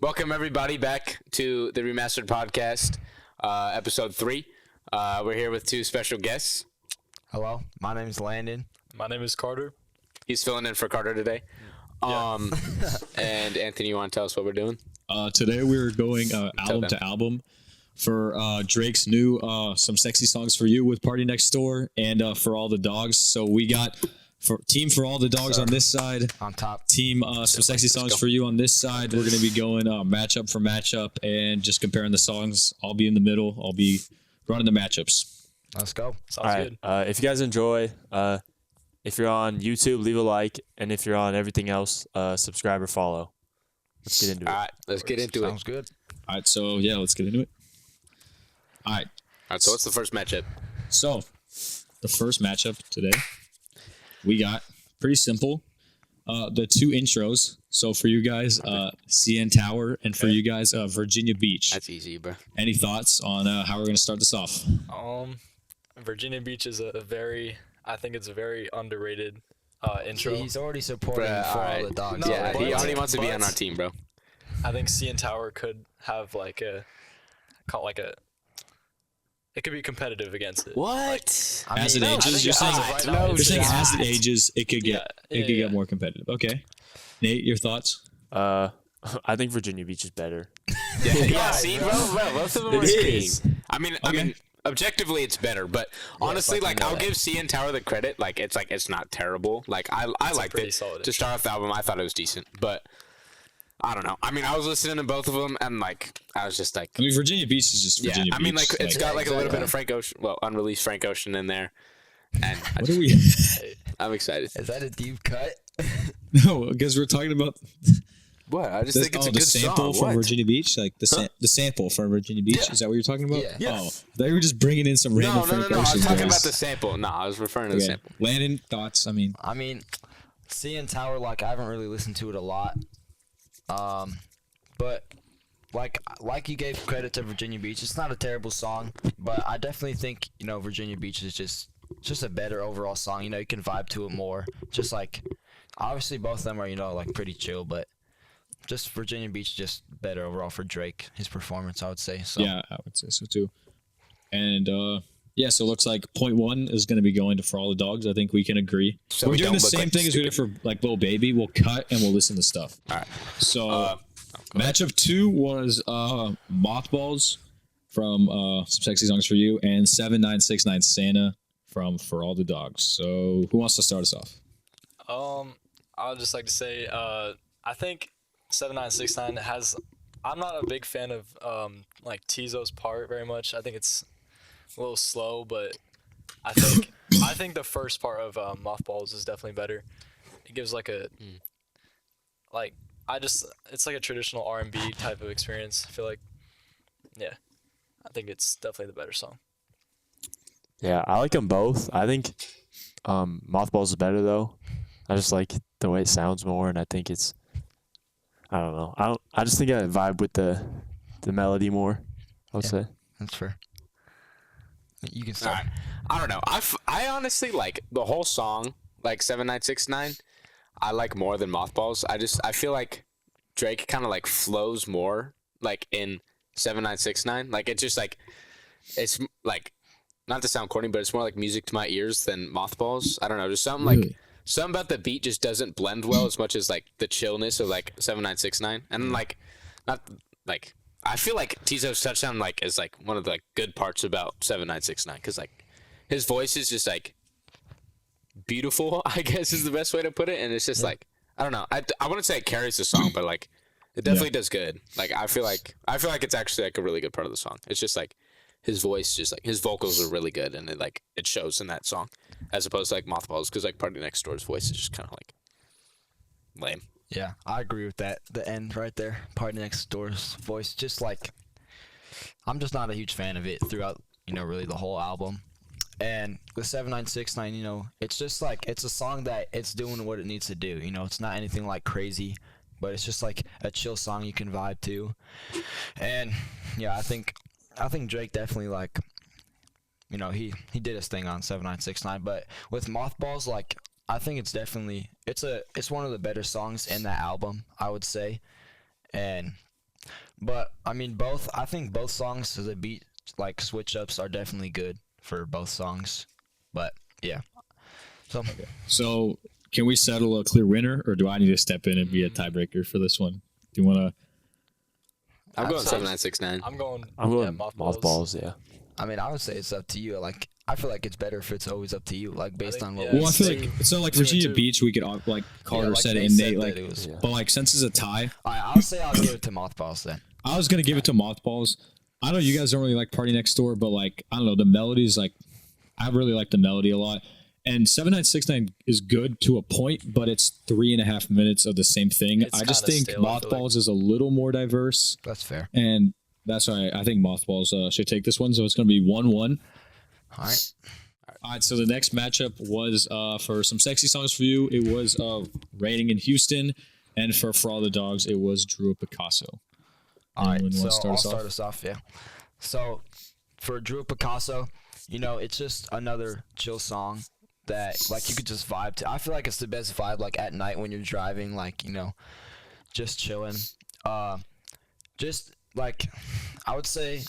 Welcome everybody back to the Remastered Podcast, episode 3. We're here with two special guests. Hello, my name is Landon. My name is Carter. He's filling in for Carter today. Yeah. And Anthony, you want to tell us what we're doing? Today we're going album to album for Drake's new Some Sexy Songs for You with Party Next Door and For All the Dogs. So we got For All the Dogs on this side, On top. team Some Sexy Songs for You on this side. We're going to be going matchup for matchup and just comparing the songs. I'll be in the middle. I'll be running the matchups. Let's go. Sounds All right. good. If you guys enjoy, if you're on YouTube, leave a like, and if you're on everything else, subscribe or follow. Let's get into it. All right, let's get into it. Sounds good. All right, so yeah, let's get into it. All right, All right, so what's the first matchup? so the first matchup today, we got pretty simple. The two intros. So for you guys, CN Tower, and for you guys, Virginia Beach. That's easy, bro. Any thoughts on how we're going to start this off? Virginia Beach is I think it's a very underrated intro. He's already supporting Bruh, For all All right. the Dogs. Yeah, he but- already wants to be but- on our team, bro. I think CN Tower could have it could be competitive against it. What? I As it mean, ages, I think you're as saying, of right now, you're saying shot. as it ages, it could get Yeah. more competitive. Okay, Nate, your thoughts? I think Virginia Beach is better. Yeah, see, bro, both of them It are agreeing. is. I mean, Okay. objectively, it's better, but honestly, fucking like, know I'll that. give CN Tower the credit. It's not terrible. Like, I liked pretty it. solid To start off the album, I thought it was decent, but I don't know. I mean, I was listening to both of them, and, like, I was just like, I mean, Virginia Beach is just yeah. Virginia I mean, Beach. like, it's got, like, a little bit exactly. of Frank Ocean, well, unreleased Frank Ocean in there, and What are we? I'm excited. Is that a deep cut? No, because we're talking about What? I just think it's a the good sample song. from What? Virginia Beach, like the sample from Virginia Beach. Yeah. Is that what you're talking about? Yeah. Yes. Oh, they were just bringing in some random No. Frank I was Ocean talking lyrics. about the sample. No, I was referring to the Okay. sample. Landon, thoughts? I mean, CN Tower, like, I haven't really listened to it a lot. But like you gave credit to Virginia Beach, it's not a terrible song, but I definitely think, Virginia Beach is just a better overall song. You can vibe to it more. Just like, obviously both of them are, like, pretty chill, but just Virginia Beach just better overall for Drake, his performance, I would say. So yeah, I would say so too. And yeah, so it looks like point 1 is going to be going to For All the Dogs. I think we can agree. So we're we doing don't the look same like thing as we did for like Lil Baby. We'll cut and we'll listen to stuff. All right. So matchup 2 was Mothballs from Some Sexy Songs for You and 7969 Santa from For All the Dogs. So who wants to start us off? I would just like to say, I think 7969 has. I'm not a big fan of like Tizo's part very much. I think it's a little slow, but I think the first part of Mothballs is definitely better. It gives like it's like a traditional R&B type of experience. I feel like, yeah, I think it's definitely the better song. Yeah, I like them both. I think Mothballs is better though. I just like the way it sounds more, and I think it's. I don't know. I just think I vibe with the melody more. I would Yeah. say. that's fair. You can All start. right. I don't know. I honestly like the whole song, like 7969. I like more than Mothballs. I feel like Drake kind of like flows more like in 7969. Like it's just like it's like not to sound corny, but it's more like music to my ears than Mothballs. I don't know. Just something like something about the beat just doesn't blend well as much as like the chillness of like 7969. And like not like I feel like Tizo's touchdown like is like one of the like, good parts about 7969 because like his voice is just like beautiful, I guess is the best way to put it, and it's just like I don't know. I wouldn't say it carries the song, but like it definitely does good. Like I feel like it's actually like a really good part of the song. It's just like his voice, just like his vocals are really good, and it shows in that song, as opposed to like Mothballs, because like Party Next Door's voice is just kind of like lame. Yeah, I agree with that. The end right there, Party Next Door's voice, just like, I'm just not a huge fan of it throughout, really the whole album. And with 7969, it's just like, it's a song that it's doing what it needs to do. It's not anything like crazy, but it's just like a chill song you can vibe to. And yeah, I think Drake definitely like, he did his thing on 7969, but with Mothballs, like, I think it's definitely it's one of the better songs in that album, I would say. And But I mean, both. I think both songs, the beat like switch ups are definitely good for both songs. But yeah, so So can we settle a clear winner, or do I need to step in and be a tiebreaker for this one? Do you want to? I'm going So- 7969. I'm going. I'm going mothballs. mothballs. Yeah. I mean, I would say it's up to you. Like, I feel like it's better if it's always up to you. Like, based think- on what. yeah, we Well, I feel like two- so. Like 2 and Virginia 2. Beach, we could like Carter like said it they and said Nate that like. it was. Yeah. But like since it's a tie, All right, I'll say I'll give it to mothballs then. I was gonna give it to Mothballs. I know you guys don't really like Party Next Door, but like I don't know, the melodies like I really like the melody a lot. And 7969 is good to a point, but it's 3.5 minutes of the same thing. It's I just kinda think stale, I feel Mothballs is a little more diverse, That's fair. and that's why I think Mothballs should take this one. So it's gonna be 1-1. All right. All right, so the next matchup was for some sexy songs for you. It was Raining in Houston, and for All the Dogs, it was Drew Picasso. All right, Anyone so wanna start I'll us off? start us off. Yeah. So for Drew Picasso, you know, it's just another chill song that like you could just vibe to. I feel like it's the best vibe like at night when you're driving, like you know, just chilling. Just like I would say,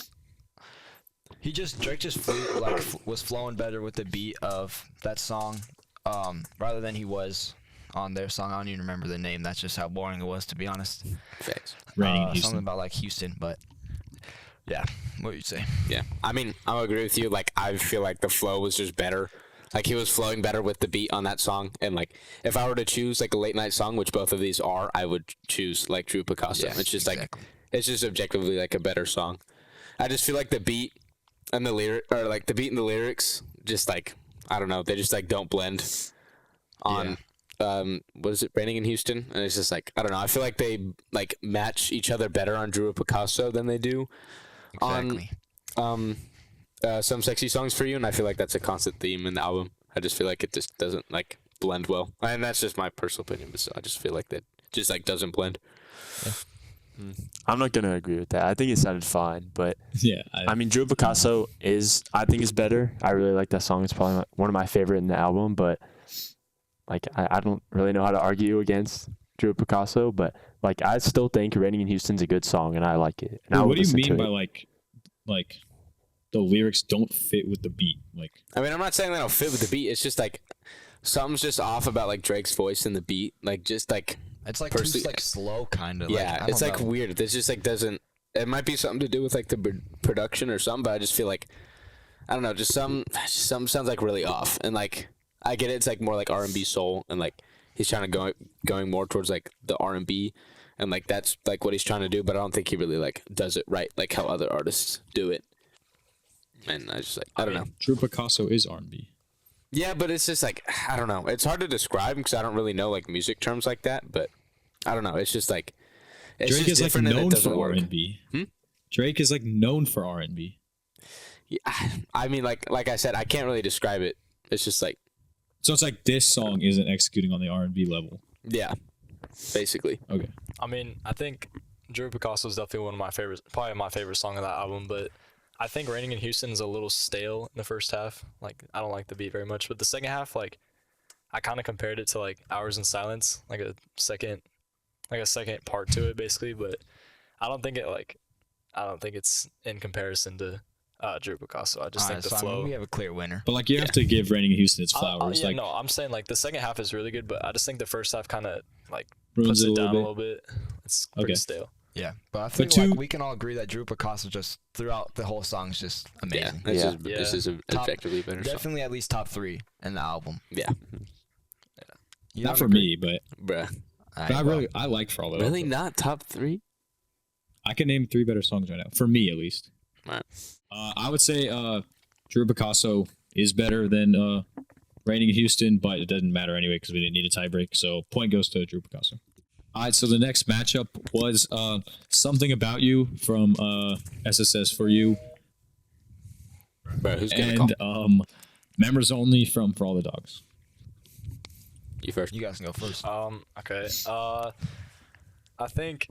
Drake just flew like was flowing better with the beat of that song, rather than he was on their song. I don't even remember the name. That's just how boring it was, to be honest. Facts. Raining in Something Houston. about like Houston, but yeah, what would you say? Yeah. I mean, I'll agree with you. Like, I feel like the flow was just better. Like, he was flowing better with the beat on that song. And, like, if I were to choose, like, a late night song, which both of these are, I would choose, like, Drew Picasso. Yeah, It's just, exactly. like, it's just objectively, like, a better song. I just feel like the beat and the lyric, or, like, the beat and the lyrics, just, like, I don't know. They just, like, don't blend on, what is it, Raining in Houston? And it's just, like, I don't know. I feel like they, like, match each other better on Drew Picasso than they do Exactly. on some sexy songs for you, and I feel like that's a constant theme in the album. I just feel like it just doesn't like blend well, and that's just my personal opinion. But so I just feel like that just like doesn't blend. I'm not gonna agree with that. I think it sounded fine, but Yeah, I mean, Drew Picasso I think is better. I really like that song. It's probably one of my favorite in the album, but like I don't really know how to argue against Drew Picasso, but like I still think Raining in Houston's a good song and I like it. And I Wait, would what do you listen to mean by it. like the lyrics don't fit with the beat? Like I mean, I'm not saying they don't fit with the beat. It's just like something's just off about like Drake's voice and the beat. Like just like It's like Personally- too like slow kind of. yeah, like, I it's don't like know. weird. It's just like doesn't. It might be something to do with like the production or something, but I just feel like I don't know. Just some sounds like really off, and like I get it. It's like more like R&B soul, and like he's trying to going more towards like the R&B, and like that's like what he's trying to do. But I don't think he really like does it right, like how other artists do it. And I just like I don't know. Drew Picasso is R&B. Yeah, but it's just like I don't know. It's hard to describe because I don't really know like music terms like that. But I don't know. It's just like it's Drake just is like different and it known doesn't for work. R&B. Hmm? Drake is like known for R&B. Yeah, I mean, like I said, I can't really describe it. It's just like So it's like this song isn't executing on the R&B level. yeah, basically. Okay. I mean, I think Drew Picasso is definitely one of my favorites, probably my favorite song of that album. But I think Raining in Houston is a little stale in the first half. Like, I don't like the beat very much. But the second half, like, I kind of compared it to like Hours in Silence, like a second part to it, basically. But I don't think it's in comparison to Drew Picasso. I just All think right, the so I mean, flow. we have a clear winner. But like you have to give Raining in Houston its flowers. Yeah, like no, I'm saying like the second half is really good, but I just think the first half kind of like ruins puts it it a down a little little bit. bit. It's pretty Okay. stale. Yeah, but I think two- like we can all agree that Drew Picasso just throughout the whole song is just Yeah, amazing. this Yeah. is this is a Top- objectively better song. Definitely at least top 3 in the album. Yeah, You Not don't for agree? me, but bruh. All but right, I like For All the Really Dogs. not top 3? I can name 3 better songs right now for me at least. Right. I would say Drew Picasso is better than Raining in Houston, but it doesn't matter anyway because we didn't need a tiebreak. So point goes to Drew Picasso. All right, so the next matchup was Something About You from SSS For You Bro, who's gonna call? and Members Only from For All the Dogs. You first. You guys can go first. Okay. I think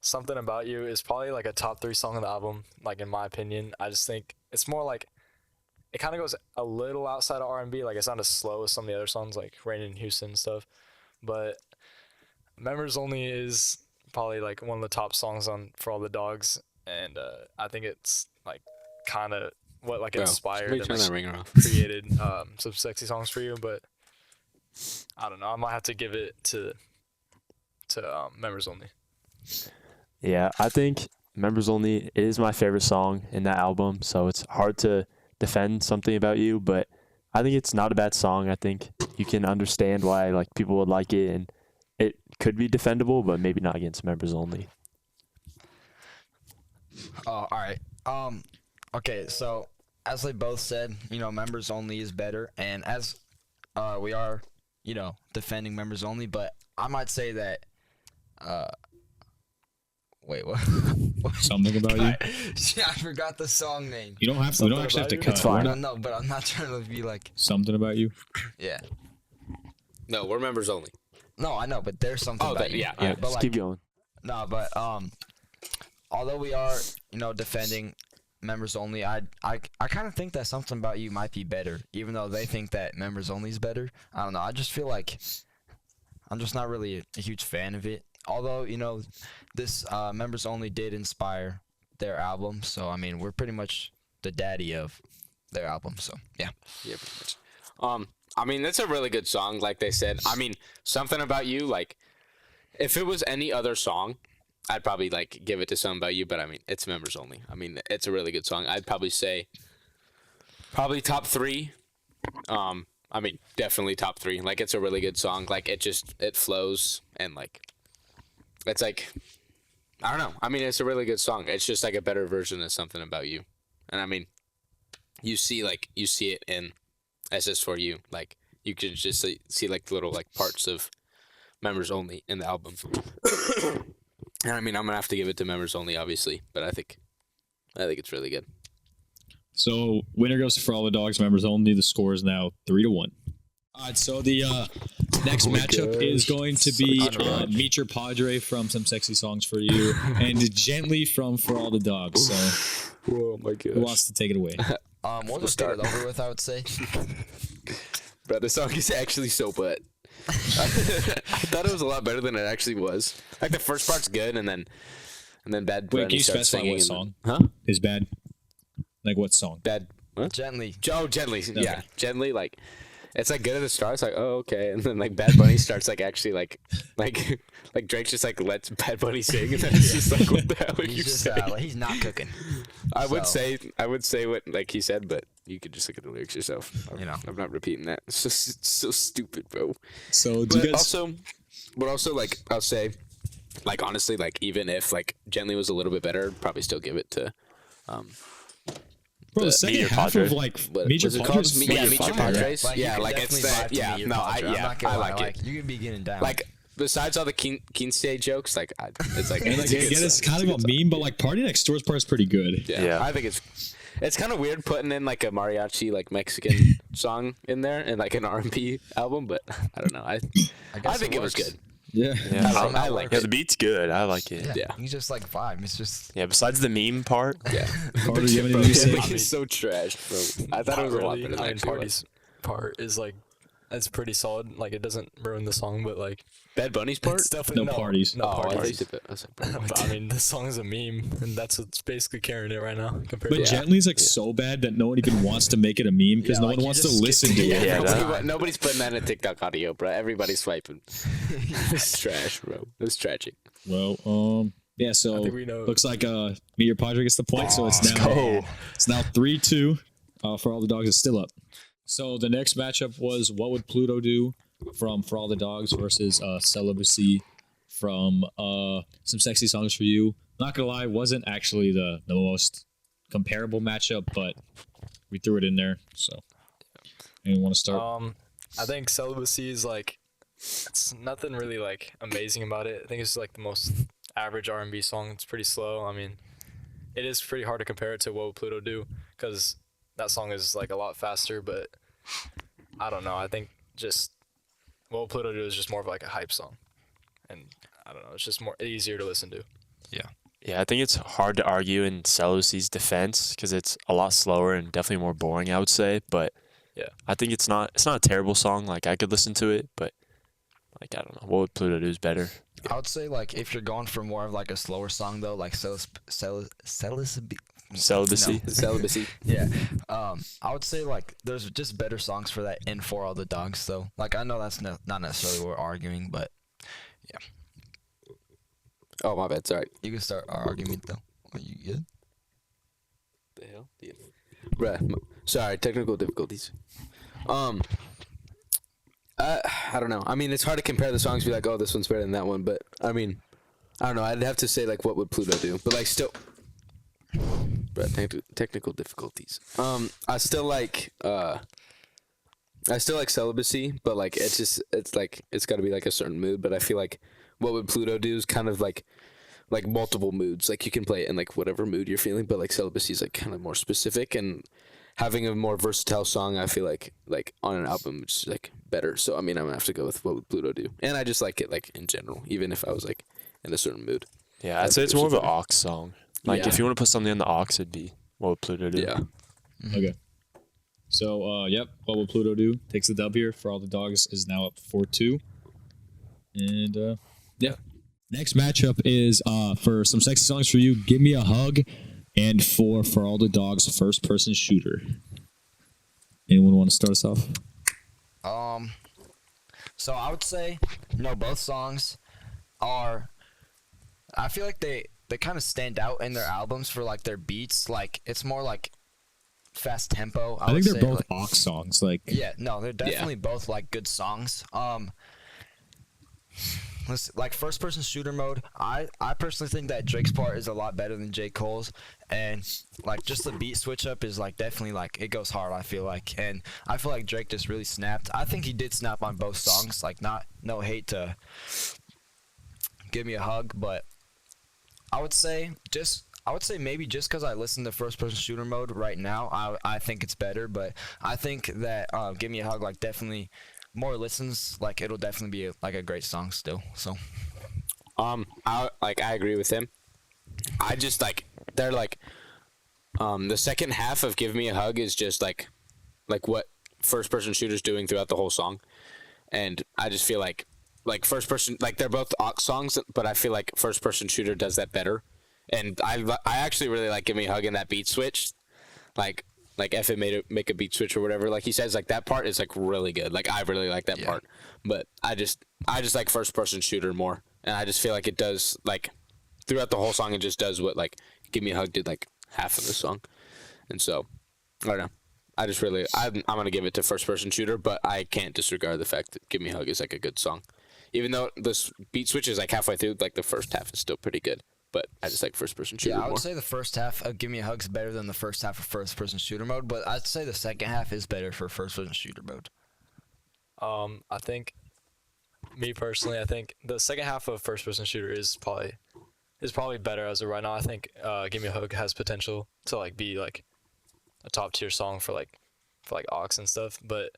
Something About You is probably like a top 3 song of the album. Like in my opinion, I just think it's more like it kind of goes a little outside of R&B. Like it's not as slow as some of the other songs, like Rain in Houston and stuff. But Members Only is probably like one of the top songs on For All the Dogs, and I think it's like kind of what like Bro, inspired somebody and turn like, that ringer off. created some sexy songs for you. But I don't know. I might have to give it to Members Only. Yeah, I think Members Only is my favorite song in that album, so it's hard to defend Something About You, but I think it's not a bad song. I think you can understand why like people would like it, and it could be defendable, but maybe not against Members Only. Oh, all right. Okay, so as they both said, Members Only is better, and as we are, defending Members Only, but I might say that wait, what? Something About You. Yeah, I forgot the song name. You don't have to. We don't actually have to cut. It's fine. No, but I'm not trying to be like, Something About You. yeah. No, we're members only. No, I know, but there's something Oh, about that, you. yeah. Yeah, But just like, keep going. no, but although we are, defending Members Only, I kind of think that Something About You might be better, even though they think that Members Only is better. I don't know. I just feel like I'm just not really a huge fan of it. Although, this Members Only did inspire their album, so I mean, we're pretty much the daddy of their album. So yeah. Yeah, pretty much. I mean, it's a really good song, like they said. I mean, Something About You, like, if it was any other song, I'd probably, like, give it to Something About You, but, I mean, it's members only. I mean, it's a really good song. I'd probably say probably top 3. I mean, definitely top 3. Like, it's a really good song. Like, it flows, and, like, it's, like, I don't know. I mean, it's a really good song. It's just, like, a better version of Something About You. And, I mean, you see it in As Is For You. Like, you can just see like the little like parts of Members Only in the album. And I mean, I'm gonna have to give it to Members Only, obviously, but I think it's really good. So winner goes to For All the Dogs. Members Only. The score is now 3-1. All right. So the next matchup is going to be Meet Your Padre from Some Sexy Songs for You and Gently from For All the Dogs. So Oh my who wants to take it away? We'll just get it over with, I would say. Bro, the song is actually so butt. I thought it was a lot better than it actually was. Like the first part's good, and then Bad Bunny Wait, can you starts specify singing. what and song? Huh? Is bad? Like what song? Bad. What? Gently. Oh, Gently. Yeah, Gently. Like, it's like good at the start. It's like, oh, okay, and then like Bad Bunny starts like actually like Drake just like lets Bad Bunny sing, and then it's just like, what the hell are you He's just saying? he's not cooking. I would so- say what like he said, but you could just look at the lyrics yourself. I'm not repeating that. It's just so stupid, bro. So do But you guys? also like I'll say, like honestly, like even if like Gently was a little bit better, I'd probably still give it to Bro, the Meet second Your half Padre. of like what Meet Your was it Padre. called? is Meet fucking Your fire. Padres. Like, you Yeah, can like it's definitely that. vibe to Yeah, Meet Your no, Padre. I'm not gonna I lie, like it. you can be getting down. Like besides all the Keen State jokes, like it's like And like, it's a good again, it's song. kind of a meme, but like Party Next Door's part is pretty good. Yeah. Yeah. I think it's kind of weird putting in like a mariachi like Mexican song in there and like an R&B album, but I don't know. I guess think it was works. good. Yeah. Yeah, I like yeah, it. the beat's good. I like it. Yeah. You just like vibe. It's just Yeah, besides the meme part, Yeah. Carter, do you have Bro, anything to say? Gently is so trash, bro. I thought it was a lot better than I mean, it actually was. Party's part is like, it's pretty solid. Like, it doesn't ruin the song, but like, Bad Bunny's part? it's definitely No parties. No Oh, I thought you parties. said that. I said Bad Bunny. But, I mean, this song is a meme, and that's what's basically carrying it right now compared But to Gently's like so bad that no one even wants to make it a meme because Yeah, no like, one you wants to just skip listen to to the it. Yeah, Nobody's putting that in a TikTok audio, bro. Everybody's swiping. It's trash, bro. It's tragic. Well, yeah. So I think we know. looks like Meet Your Padre gets the point, so it's let's now go. it's now 3-2. For All the Dogs is still up. So the next matchup was What Would Pluto Do from For All the Dogs versus Celibacy from Some Sexy Songs for You. Not gonna lie, wasn't actually the most comparable matchup, but we threw it in there. So anyone want to start? I think Celibacy is like, it's nothing really like amazing about it. I think it's like the most average R&B song. It's pretty slow. I mean, it is pretty hard to compare it to What Would Pluto Do, because that song is like a lot faster, but I don't know. I think just What Would Pluto Do is just more of like a hype song, and I don't know. It's just more easier to listen to. Yeah, I think it's hard to argue in Celibacy's defense because it's a lot slower and definitely more boring, I would say. But Yeah. I think it's not a terrible song. Like I could listen to it, but like I don't know, What Would Pluto Do is better. I would say like if you're going for more of like a slower song though, like celibacy. Celibacy. Yeah. I would say like there's just better songs for that in For All the Dogs. So like I know that's not necessarily what we're arguing, but Oh, my bad. Sorry. you can start our argument though. Are you good? The hell? Yeah. Bruh. Sorry, technical difficulties. I don't know. I mean, it's hard to compare the songs. Be like, oh, this one's better than that one. But I mean, I don't know. I'd have to say like, what would Pluto do? But like, still, technical difficulties. I still like Celibacy, but like, it's like it's got to be like a certain mood. But I feel like what would Pluto do is kind of like multiple moods. Like you can play it in like whatever mood you're feeling, but like Celibacy is like kind of more specific, and having a more versatile song, I feel like on an album, it's like better. So I mean, I'm gonna have to go with what would Pluto do, and I just like it like in general, even if I was like in a certain mood. Yeah, I'd say it's more of an aux song. Like if you want to put something in the aux, it'd be what would Pluto do? Yeah. Okay. So, yep, what will Pluto do? Takes the dub here. For All the Dogs is now up 4-2. And, yeah. Next matchup is for some sexy songs for you, Give Me a Hug, and For All the Dogs, First Person Shooter. Anyone want to start us off? So I would say, both songs are, I feel like they kind of stand out in their albums for like their beats. Like it's more like fast tempo. I think they're both like, aux songs. Like they're definitely both like good songs. Like first person shooter mode, I personally think that Drake's part is a lot better than J. Cole's, and like just the beat switch up is like definitely like it goes hard, I feel like, and I feel like Drake just really snapped. I think he did snap on both songs, like no hate to Give Me a Hug, but I would say maybe just because I listen to first person shooter mode right now, I think it's better, but I think that Give Me a Hug like definitely more listens, like it'll definitely be like a great song still. So I agree with him. I just like they're like the second half of Give Me a Hug is just like what first person shooter's doing throughout the whole song, and I just feel like first person, like they're both aux songs, but I feel like first person shooter does that better, and I actually really like Give Me a Hug in that beat switch, like F it make a beat switch or whatever. Like he says, like that part is like really good. Like I really like that part. But I just like first person shooter more. And I just feel like it does like throughout the whole song it just does what like Give Me a Hug did like half of the song. And so I don't know. I just really I'm gonna give it to first person shooter, but I can't disregard the fact that Give Me a Hug is like a good song. Even though this beat switch is like halfway through, like the first half is still pretty good. But I just like first person shooter more. I would say the first half of Give Me a Hug's better than the first half of first person shooter mode, but I'd say the second half is better for first person shooter mode. I think, me personally, I think the second half of first person shooter is probably better as of right now. I think Give Me a Hug has potential to like be like a top tier song for aux and stuff, but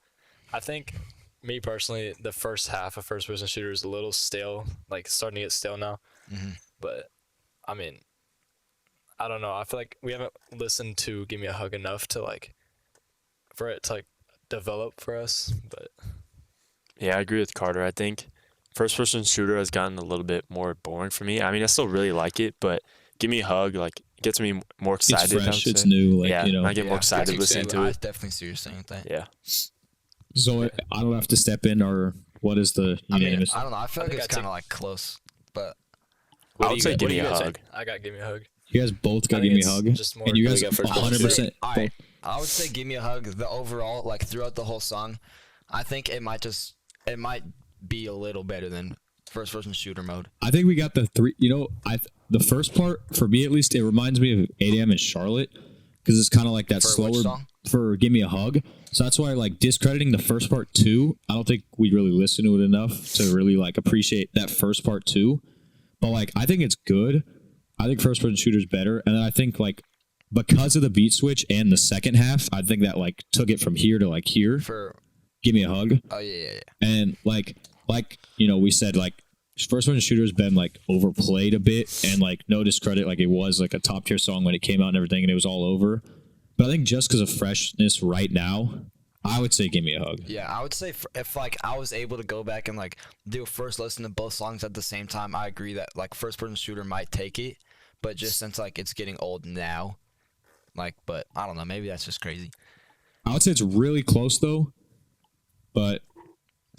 I think me personally the first half of first person shooter is a little stale, like starting to get stale now. But I mean, I don't know. I feel like we haven't listened to Give Me a Hug enough to like for it to like develop for us. But yeah, I agree with Carter. I think first person shooter has gotten a little bit more boring for me. I mean, I still really like it, but Give Me a Hug like gets me more excited. It's fresh. It's new. Like, yeah, I get more excited listening to I it. definitely see what you're saying with that. Yeah. So I don't have to step in, or what is the unanimous? I don't know. I feel like it's kind of like close, but I would say Give Me a Hug. I got Give Me a Hug. You guys both got I Give think Me a it's Hug, just more and you guys really got first 100%. I would say Give Me a Hug. The overall, like throughout the whole song, I think it might be a little better than first person shooter mode. I think we got the three. The first part for me at least, it reminds me of 8 AM in Charlotte because it's kind of like that For slower which song? for Give Me a Hug. So that's why like discrediting the first part too. I don't think we really listened to it enough to really like appreciate that first part too. But like I think it's good. I think first person shooter is better, and then I think like because of the beat switch and the second half, I think that like took it from here to like here. For Give Me a Hug. oh yeah. And like we said, like first person shooter has been like overplayed a bit, and like no discredit, like it was like a top tier song when it came out and everything, and it was all over. But I think just because of freshness right now, I would say give me a hug. Yeah, I would say if like I was able to go back and like do a first listen to both songs at the same time, I agree that like first person shooter might take it, but just since like it's getting old now, like, but I don't know, maybe that's just crazy. I would say it's really close though, but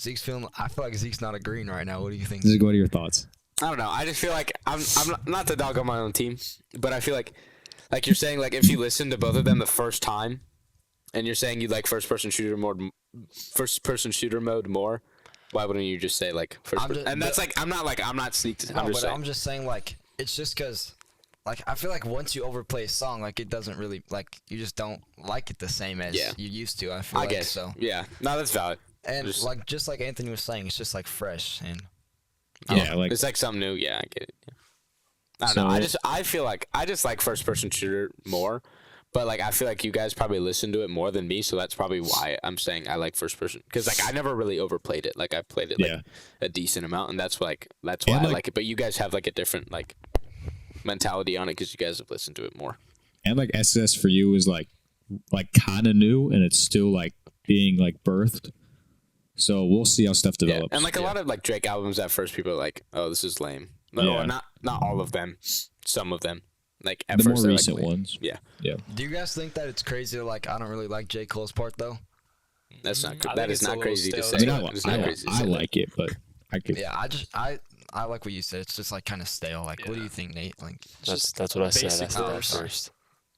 I feel like Zeke's not agreeing right now. What do you think? Zeke, what are your thoughts? I don't know. I just feel like I'm not the dog on my own team, but I feel like you're saying, like if you listen to both of them the first time, and you're saying you like first person shooter mode more, why wouldn't you just say like first person? And that's like I'm not sneaked. No, but I'm just saying like it's just because like I feel like once you overplay a song, like it doesn't really like you just don't like it the same as you used to. I feel like guess so. Yeah, no, that's valid. And just like Anthony was saying, it's just like fresh and Like it's like something new. Yeah, I get it. Yeah. I don't know. I feel like I just like first person shooter more, but like I feel like you guys probably listen to it more than me, so that's probably why I'm saying I like first person, because like I never really overplayed it. Like I played it like a decent amount, and that's why I like it. But you guys have like a different like mentality on it because you guys have listened to it more. And like SS for you is like kind of new, and it's still like being like birthed. So we'll see how stuff develops. And like a lot of like Drake albums at first, people are like, "Oh, this is lame." No, not all of them. Some of them, like at the first, more they're recent like, ones. Yeah. Do you guys think that it's crazy? Like I don't really like J. Cole's part though. That's not. I That think is it's a not little crazy to stale. say. I mean, It's not crazy to I say like it, but I could. Yeah, I like what you said. It's just like kind of stale. Like, what do you think, Nate? Like, That's what I said. I basic said that verse. first.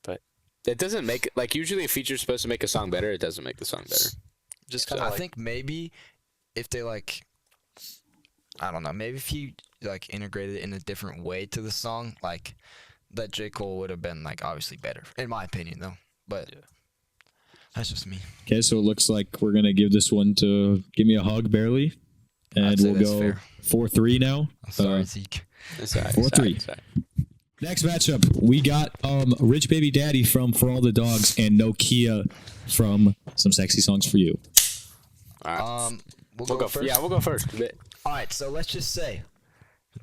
that. It doesn't make like usually a feature's supposed to make a song better. It doesn't make the song better. Just So kind of I like think maybe if they like, I don't know, maybe if you like integrated it in a different way to the song, like that J. Cole would have been like obviously better, in my opinion, though. But that's just me. Okay, so it looks like we're gonna give this one to Give Me a Hug, barely, and I'd say we'll that's go fair. 4-3 now. I'm sorry, Zeke. It's all right, 4-3. it's all right. Next matchup, we got Rich Baby Daddy from For All the Dogs and Nokia from Some Sexy Songs for You. All right. We'll go first. Yeah, we'll go first. All right, so let's just say,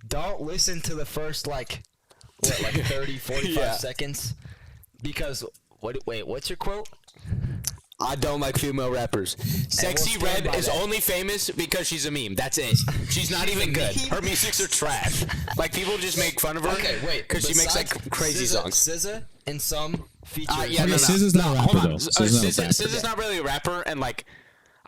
don't listen to the first like 30, 45 seconds, because what's your quote? I don't like female rappers. Sexy we'll stand Red by is that. only famous because she's a meme. That's it. She's not even good. Her musics are trash. Like people just make fun of her. Okay, wait. because she makes like besides crazy songs. SZA and some features. Yeah, Okay, no. SZA's not a rapper, Hold on. though. SZA's not a rapper. SZA's not really a rapper, and like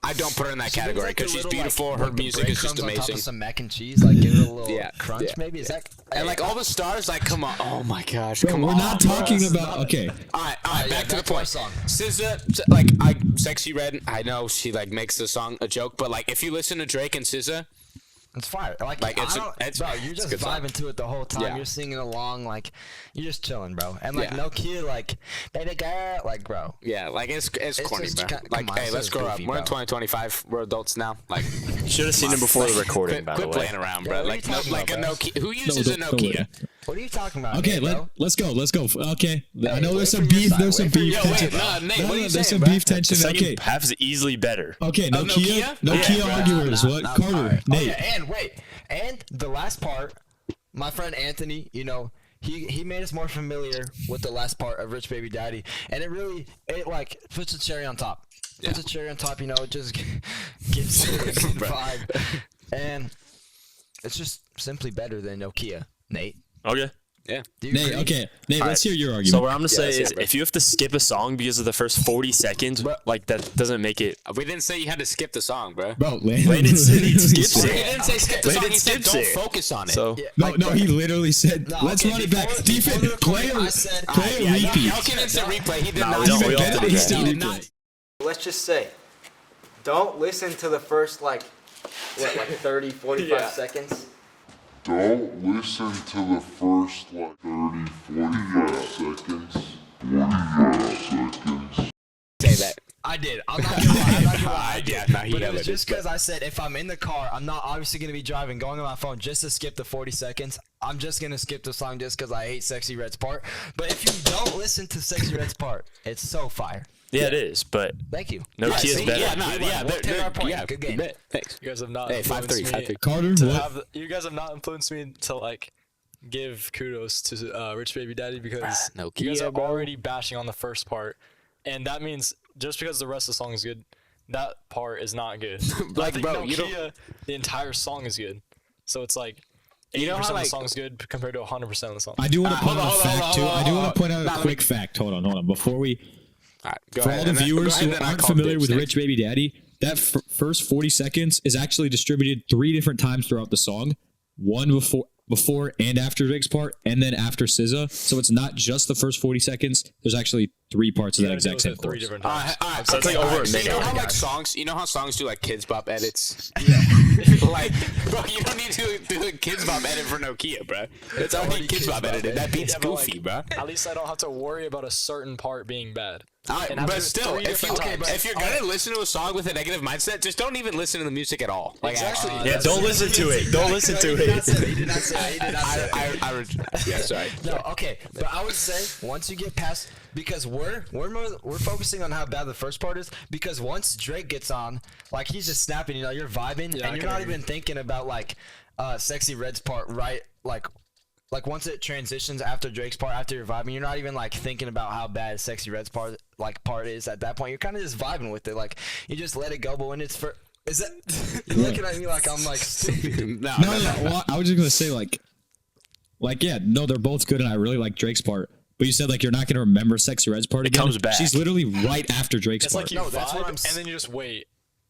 I don't put her in that She brings, category like, the because she's little, beautiful. like, Her the music is just breadcrumbs on top of amazing. some mac and cheese, like give it a little Yeah, crunch. yeah, Maybe is that? And like all the stars, like come on. Oh my gosh, Bro, come we're on. not bro. talking about. Okay, All right, yeah, back to the back to our point. song. SZA, like Sexy Red. I know she like makes the song a joke, but like if you listen to Drake and SZA, It's fire. Like Like, I it's a- don't, it's- bro, you're it's a just good song. vibing to it the whole time. Yeah. You're singing along, like you're just chilling, bro. And like Yeah. no kid, like baby girl, like bro. yeah, like it's corny, just bro. come Like, on, hey, it's let's just grow up. goofy, We're in bro. 2025. We're adults now. Like, Should have seen him before the recording, by the quit way. playing around, Yeah, bro. what are Like, you talking like a about, Nokia. Who uses a don't Nokia? worry. What are you talking about? okay, bro? let's go. Okay, I know wait there's for some your beef. side, There's some wait for beef your tension. side. Nate, what are you There's saying, some bro? beef The tension. second Okay, half is easily better. okay, Oh, Nokia, Nokia? Yeah, arguers. What, Nah, Carter, alright. Nate? Okay, and wait, and the last part, my friend Anthony, you know, he made us more familiar with the last part of Rich Baby Daddy, and it like puts a cherry on top. Puts a cherry on top, you know, it just gives it a good vibe, and it's just simply better than Nokia. Nate, Okay. Yeah. do you Nate, agree? okay, Nate. Let's hear your argument. So what I'm gonna say that's is, it, bro. if you have to skip a song because of the first 40 seconds, like that doesn't make it. We didn't say you had to skip the song, bro. Bro, Landon said he skips He it. didn't say skip the Landon song. He said skips don't it. focus on it. So Yeah, No, like, no, bro, he literally said, No, let's okay, run it back. before Defense, the recording, play I said- a yeah, repeat. y'all can instant replay. He did Nah, not. we don't. say We all that. did that. He did Instant not. replay. Let's just say, don't listen to the first like 30, 45 seconds. Don't listen to the first like 30, 45 seconds. 45 seconds. Say that. I did. I'm not gonna lie. I'm not gonna lie. I did. Yeah, nah, he But it held was it, just because I said if I'm in the car, I'm not obviously gonna be driving, going on my phone just to skip the 40 seconds. I'm just gonna skip the song just because I hate Sexy Red's part. But if you don't listen to Sexy Red's part, it's so fire. yeah, it is. But Thank you. Nokia's better. Yeah, nah, We won. yeah, We'll take our point. yeah, Good game. bet. Thanks. you guys have not Hey, influenced 5-3, me 5-3. Carter, to what? have. You guys have not influenced me to like give kudos to Rich Baby Daddy because Nokia, you guys are bro. already bashing on the first part, and that means just because the rest of the song is good, that part is not good. But I Like, think bro, you don't- Nokia, the entire song is good. So it's like 80% You know how, of the like- song is good compared to 100% of the song. I do want to point hold out on, a hold on, fact too. hold on, I do hold want on. to point out Nah, a let quick fact. Hold on. Before we, All right, go for ahead, all the and then- viewers go who ahead, then I aren't call familiar dibs with next. Rich Baby Daddy, that first 40 seconds is actually distributed 3 different times throughout the song. One before and after Drake's part, and then after SZA. So it's not just the first 40 seconds. There's actually 3 parts of You that gotta deal exact with same it 3 chorus. different All times. right, all right. So it's like okay, over all right. a So you know minute. how like songs, you know how songs do like Kids Bop edits. Like, bro, you don't need to do a Kids Bop edit for Nokia, bro. It's already Kids Bop edited. That beat's Yeah, but, goofy, bro. At least I don't have to worry about a certain part being bad. All right, And have to but do it still, 3 if you different times. if you're gonna listen to a song with a negative mindset, just don't even listen to the music at all. Like, Exactly. actually, Yeah, don't listen to it. Don't listen to it. He did not say it. yeah, sorry. No, okay, but I would say once you get past, because we're focusing on how bad the first part is, because once Drake gets on, like he's just snapping, you're vibing, Yeah, I and you're can not agree. even thinking about like Sexy Red's part, right? Like once it transitions after Drake's part, after you're vibing, you're not even like thinking about how bad Sexy Red's part is at that point. You're kind of just vibing with it, like you just let it go. But when it's for, is that you're looking at me like I'm like stupid? No, No. Well, I was just gonna say like yeah, no, they're both good, and I really like Drake's part. But you said like you're not gonna remember Sexy Red's part again. comes back. She's literally right after Drake's It's part. like you No, that's what vibe, I'm s- and then you just wait.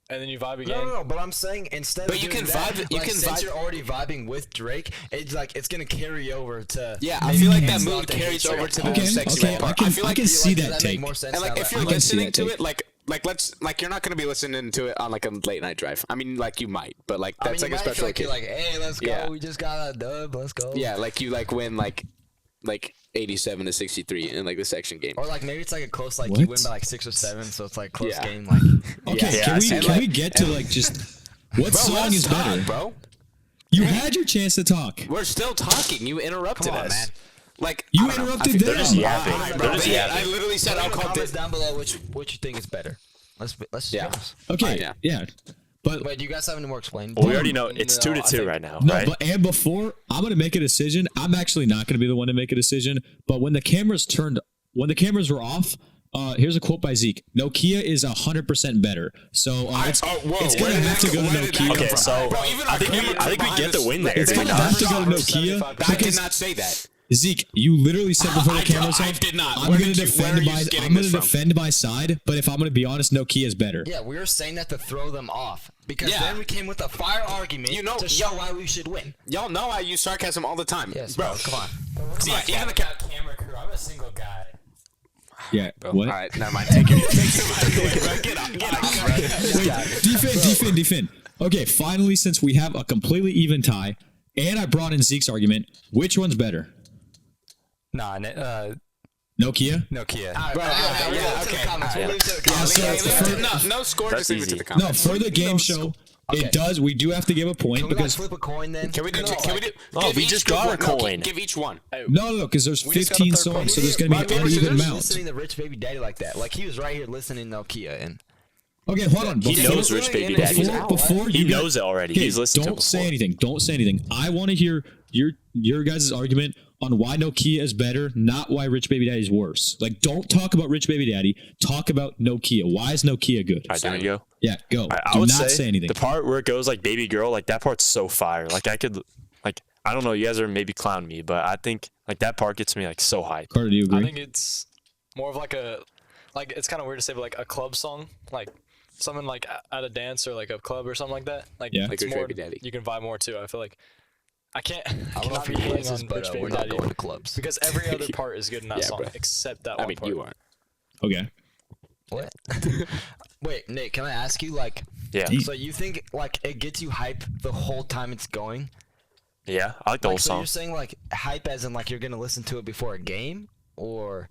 And then you vibe again. No, but I'm saying instead But of you doing can that, vibe- you like, can since vibe- you're already vibing with Drake, it's like it's gonna carry over to Yeah, I feel like that It's not mood the carries hit over song. to the Okay, Sexy okay, Red part. I feel like can see Does that make take. more sense And like now if that- you're I can see listening that to take. it, like let's like you're not gonna be listening to it on like a late night drive. I mean, like you might, but like I mean, that's you like a might feel special like you're occasion. like, hey, let's go. Yeah. We just got a dub. Let's go. Yeah, like you like win like 87-63 in like the section game. Or like maybe it's like a close, like you What? win by like 6 or 7, so it's like close Yeah. game. Like Okay, Yeah. can we And, can like- we get to like just what Bro, song let's is talk, better? bro? You had your chance to talk. We're still talking. You interrupted Come on, us. man. Like You I don't know. interrupted I feel- them. They're just yapping. All right, They're bro. just Yeah, yapping. I literally said put I'll in the call comments it. down below which you think is better. Let's Yeah. discuss. Okay, yeah. yeah. But Wait, do you guys have any more explaining? Well, we already know it's No, 2-2 I think- right now, no, right? but and before I'm gonna make a decision, I'm actually not gonna be the one to make a decision. But when the cameras were off, here's a quote by Zeke: "Nokia is 100% better." So it's whoa, it's where gonna did have that to go to where did that Nokia. come Okay, from? so Bro, even I our think we camera I think we behind get the us- win there. It's gonna have to go to Nokia I did because not say that. Zeke, you literally said before the I cameras I off. did not. I'm Where gonna did you- where are defend you my getting I'm gonna this from? defend my side, but if I'm gonna be honest, Nokia is better. Yeah, we were saying that to throw them off because Yeah. then we came with a fire argument You know- to show why we should win. Y'all know I use sarcasm all the time. Yes, bro. bro. Come on. Yeah, even the camera crew. I'm a single guy. Yeah. Bro. What? All right, never mind. Take your mic away, bro. Get off, bro. Wait, defend. Okay, finally, since we have a completely even tie, and I brought in Zeke's argument, which one's better? Nah, Nokia? Nokia. Bro, yeah, okay. We'll leave it to the Yeah, comments. leave it- no score. That's Just leave it to easy. the No, comments. for the game show, Okay. it does. We do have to give a point Can we like because flip a coin then? Can we do? No, Can we do? Oh, give we each- just give got a one- no, coin. Give each one. no, because there's We just got a 15 third point. songs, so there's gonna be Rock, an paper, uneven scissors, amount. listening to Rich Baby Daddy like that. Like he was right here listening to Nokia and Okay, hold on. He Before- knows Rich Baby Daddy's out. Before He you guys- knows it already. Okay, He's listened to it don't say before. anything. Don't say anything. I want to hear your guys' argument on why Nokia is better, not why Rich Baby Daddy is worse. Like, don't talk about Rich Baby Daddy. Talk about Nokia. Why is Nokia good? All right, there we go. Yeah, go. I Do would not say anything. the part where it goes like baby girl, like that part's so fire. Like I could, like I don't know, you guys are maybe clown me, but I think like that part gets me like so hyped. Carter, do you I agree? think it's more of like it's kind of weird to say, but like a club song, like something like at a dance or like a club or something like that. Like, Yeah. it's Like Rich more, Baby Daddy. you can vibe more too. I feel like I can't. I don't know cannot if be you hating realize this, on but Rich Baby we're not Daddy going to clubs. because every other part is good in that Yeah, song bro. except that I one mean, part. you aren't. Okay. What? Wait, Nate, can I ask you like? Yeah, Deep. So you think like it gets you hype the whole time it's going? yeah, I like the whole Like, so song. you're saying like hype as in like you're gonna listen to it before a game, or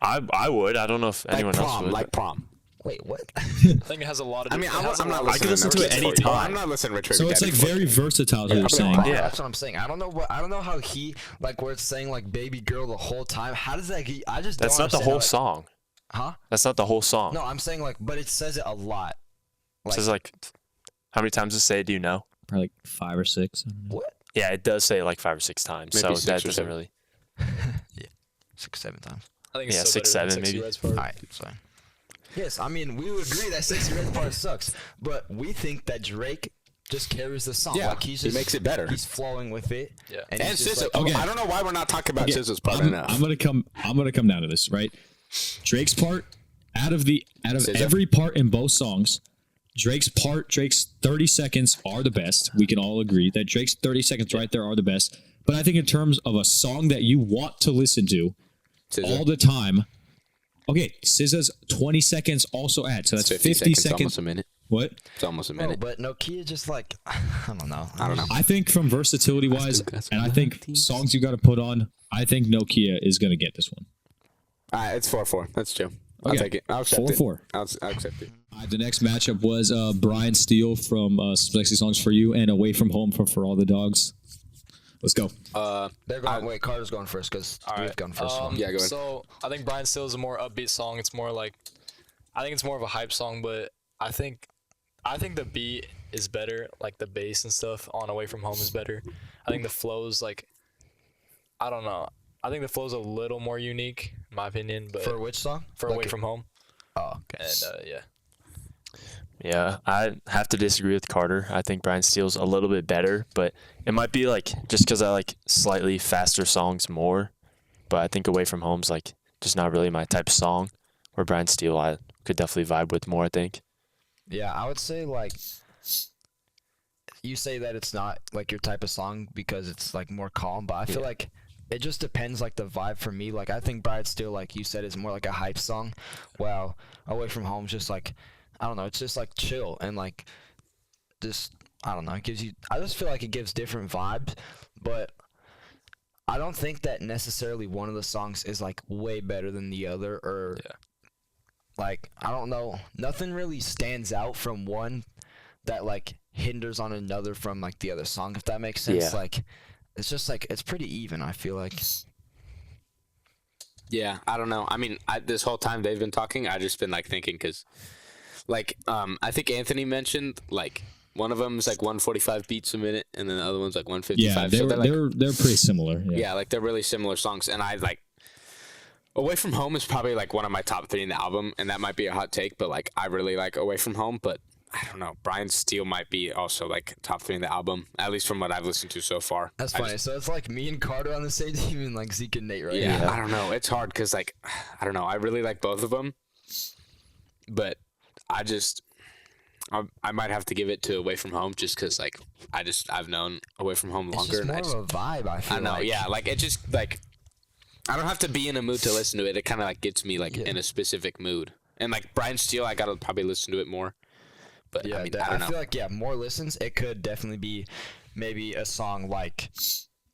I would. I don't know if anyone Like else prom, would. like prom. wait, what? I think it has a lot of. I mean, it has a I'm not lot I of- could listen to it Rich any Baby- time. I'm not listening to Rich Baby So it's Daddy like for- very versatile, is what Yeah, you're saying. Yeah. That's what I'm saying. I don't know how he like where it's saying like baby girl the whole time. How does that get? I just That's don't not the understand whole how song. Huh? That's not the whole song. No, I'm saying like, but it says it a lot. It says like, how many times does it say? Do you know? Probably like 5 or 6. I don't know. What? Yeah, it does say it like 5 or 6 times. Maybe so 6 that or doesn't 7. really. 6, 7 times. I think it's Yeah, still 6, better than 7 maybe. Sexy Red's part. All right, sorry. Yes, I mean we would agree that Sexy Red part sucks, but we think that Drake just carries the song. Yeah, like he just, makes it better. He's flowing with it. Yeah. and, And he's just SZA. like, I don't know why we're not talking about Okay, SZA's part I'm, enough. I'm gonna come down to this, right? Drake's part out of SZA. every part in both songs, Drake's 30 seconds are the best. We can all agree that Drake's 30 seconds right there are the best. But I think in terms of a song that you want to listen to SZA. all the time, okay, SZA's 20 seconds also adds. So that's 50 Almost seconds. a minute. What? It's almost a bro, minute. but Nokia just like I don't know. I think from versatility wise, That's and I think songs you got to put on, I think Nokia is going to get this one. All right, it's 4-4. That's true. I'll Okay. take it. I'll accept 4-4. it. I'll accept it. The next matchup was Brian Steele from Sexy Songs for You and Away from Home from For All the Dogs. Let's go. They're going. Wait, Carter's going first because we've gone first. Yeah, go ahead. So I think Brian Still is a more upbeat song. It's more like, I think it's more of a hype song, but I think the beat is better. Like the bass and stuff on Away from Home is better. I think the flow's like, I don't know. I think the flow's a little more unique, in my opinion. But For which song? for Away from Home, Oh, okay. and yeah. Yeah, I have to disagree with Carter. I think Brian Steele's a little bit better, but it might be like just because I like slightly faster songs more. But I think Away from Home's like just not really my type of song. Where Brian Steele, I could definitely vibe with more. I think. Yeah, I would say like you say that it's not like your type of song because it's like more calm, but I feel like it just depends like the vibe for me. Like I think Brian Still, like you said, is more like a hype song. While Away from Home's just like I don't know, it's just like chill and like just I don't know, it gives you I just feel like it gives different vibes, but I don't think that necessarily one of the songs is like way better than the other or like I don't know, nothing really stands out from one that like hinders on another from like the other song, if that makes sense. Yeah. Like it's just like it's pretty even, I feel like. Yeah, I don't know. I mean, this whole time they've been talking, I just been like thinking because, like, I think Anthony mentioned like one of them is like 145 beats a minute, and then the other one's like 155. Yeah, they're pretty similar. Yeah, like they're really similar songs, and I like Away from Home is probably like one of my top 3 in the album, and that might be a hot take, but like I really like Away from Home, but I don't know. Brian Steele might be also like top 3 in the album, at least from what I've listened to so far. That's I funny. just- So it's like me and Carter on the same team and like Zeke and Nate, right? yeah, I don't know. It's hard because like I don't know. I really like both of them, but I might have to give it to Away from Home just because like I've known Away from Home It's longer. just And more of a vibe, I feel I know, like. yeah. Like it just like I don't have to be in a mood to listen to it. It kind of like gets me like in a specific mood. And like Brian Steele, I gotta probably listen to it more. But Yeah, I mean, I I don't know. feel like more listens. It could definitely be maybe a song like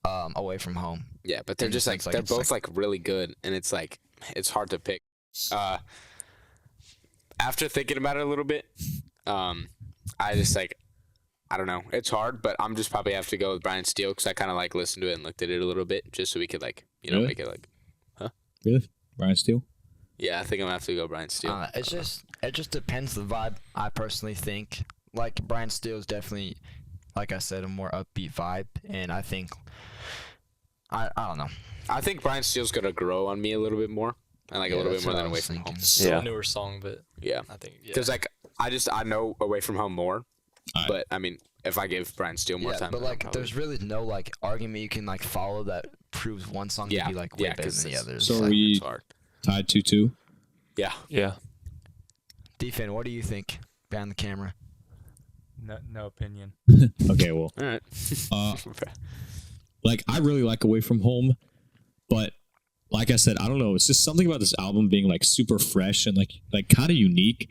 Away from Home. Yeah, but they're in just the like sense, like, they're it's both like really good, and it's like it's hard to pick. After thinking about it a little bit, I just like I don't know. It's hard, but I'm just probably have to go with Brian Steele because I kind of like listened to it and looked at it a little bit just so we could like Really? make it like Really? Brian Steele? yeah. I think I'm gonna have to go Brian Steele. It just depends the vibe. I personally think like Brian Steele is definitely, like I said, a more upbeat vibe, and I think I don't know. I think Brian Steele's gonna grow on me a little bit more. And like a little bit that's more what than I Away was from Home. thinking. Still Yeah. a newer song, but Yeah. I think Because like I know Away from Home more, Alright. but I mean if I give Brian Steele more Yeah, time, but then I'll like probably- there's really no like argument you can like follow that proves one song Yeah, to be like way yeah, better 'cause than the it's- others. So Like, we it's hard. tied 2-2. Yeah. Yeah. Defin, what do you think behind the camera? No opinion. Okay, well, All right. uh, like I really like Away from Home, but like I said, I don't know. It's just something about this album being like super fresh and like kind of unique,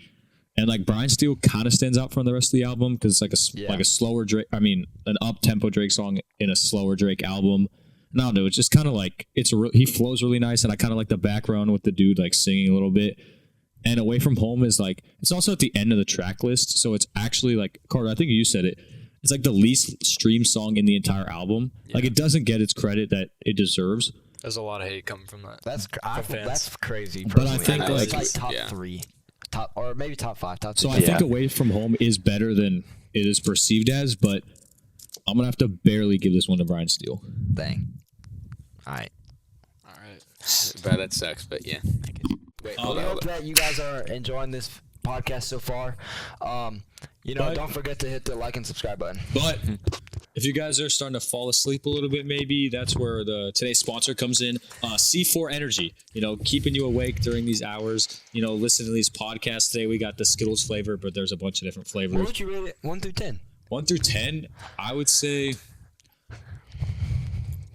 and like Brian Steele kind of stands out from the rest of the album because it's like like a slower Drake. I mean, an up tempo Drake song in a slower Drake album. And I don't know. It's just kind of like he flows really nice, and I kind of like the background with the dude like singing a little bit. And Away from Home is like it's also at the end of the track list, so it's actually like Carter. I think you said it. It's like the least streamed song in the entire album. Like it doesn't get its credit that it deserves. there's a lot of hate coming from that. That's that's crazy. But I personally. think, It's like- top yeah. 3, top or maybe top 5, top 2. So I think Away from Home is better than it is perceived as, but I'm gonna have to barely give this one to Brian Steele. Dang. All right. All right. But that sucks. But yeah. Wait, We hold on, hope hold on. that you guys are enjoying this podcast so far. But- Don't forget to hit the like and subscribe button. But if you guys are starting to fall asleep a little bit, maybe that's where today's sponsor comes in. C4 Energy, keeping you awake during these hours. Listen to these podcasts today. We got the Skittles flavor, but there's a bunch of different What flavors. would you rate it? 1 through 10. 1 through 10, I would say,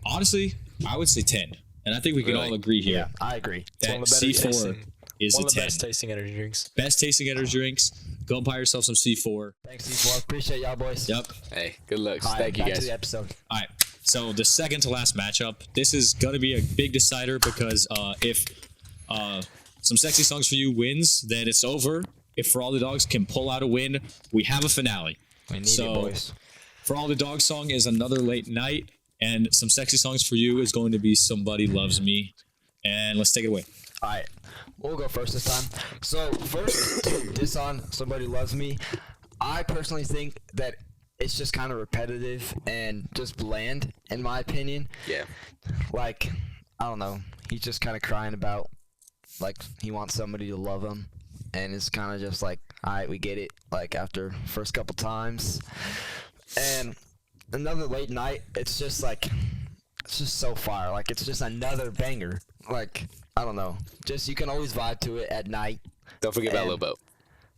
honestly, I would say 10. And I think we can Really? all agree here I agree. that one of the better C4 tasting- is One a of the 10. best tasting energy drinks. Best tasting energy drinks. Go buy yourself some C4. Thanks, C4. Appreciate y'all, boys. Yep. Hey, good looks. All right, Thank you, back guys. to the episode. All right. So the second to last matchup, this is going to be a big decider because if Some Sexy Songs for You wins, then it's over. If For All the Dogs can pull out a win, we have a finale. We need So- it, boys. For All the Dogs song is Another Late Night, and Some Sexy Songs for You is going to be Somebody Loves Me. And let's take it away. All right, we'll go first this time. So first, this on Somebody Loves Me. I personally think that it's just kind of repetitive and just bland, in my opinion. Yeah. Like, I don't know. He's just kind of crying about, like, he wants somebody to love him. And it's kind of just like, all right, we get it. Like, after first couple times. And Another Late Night, it's just like, it's just so fire. Like, it's just another banger. Like, I don't know. Just, you can always vibe to it at night. Don't forget about And- Lil Boat.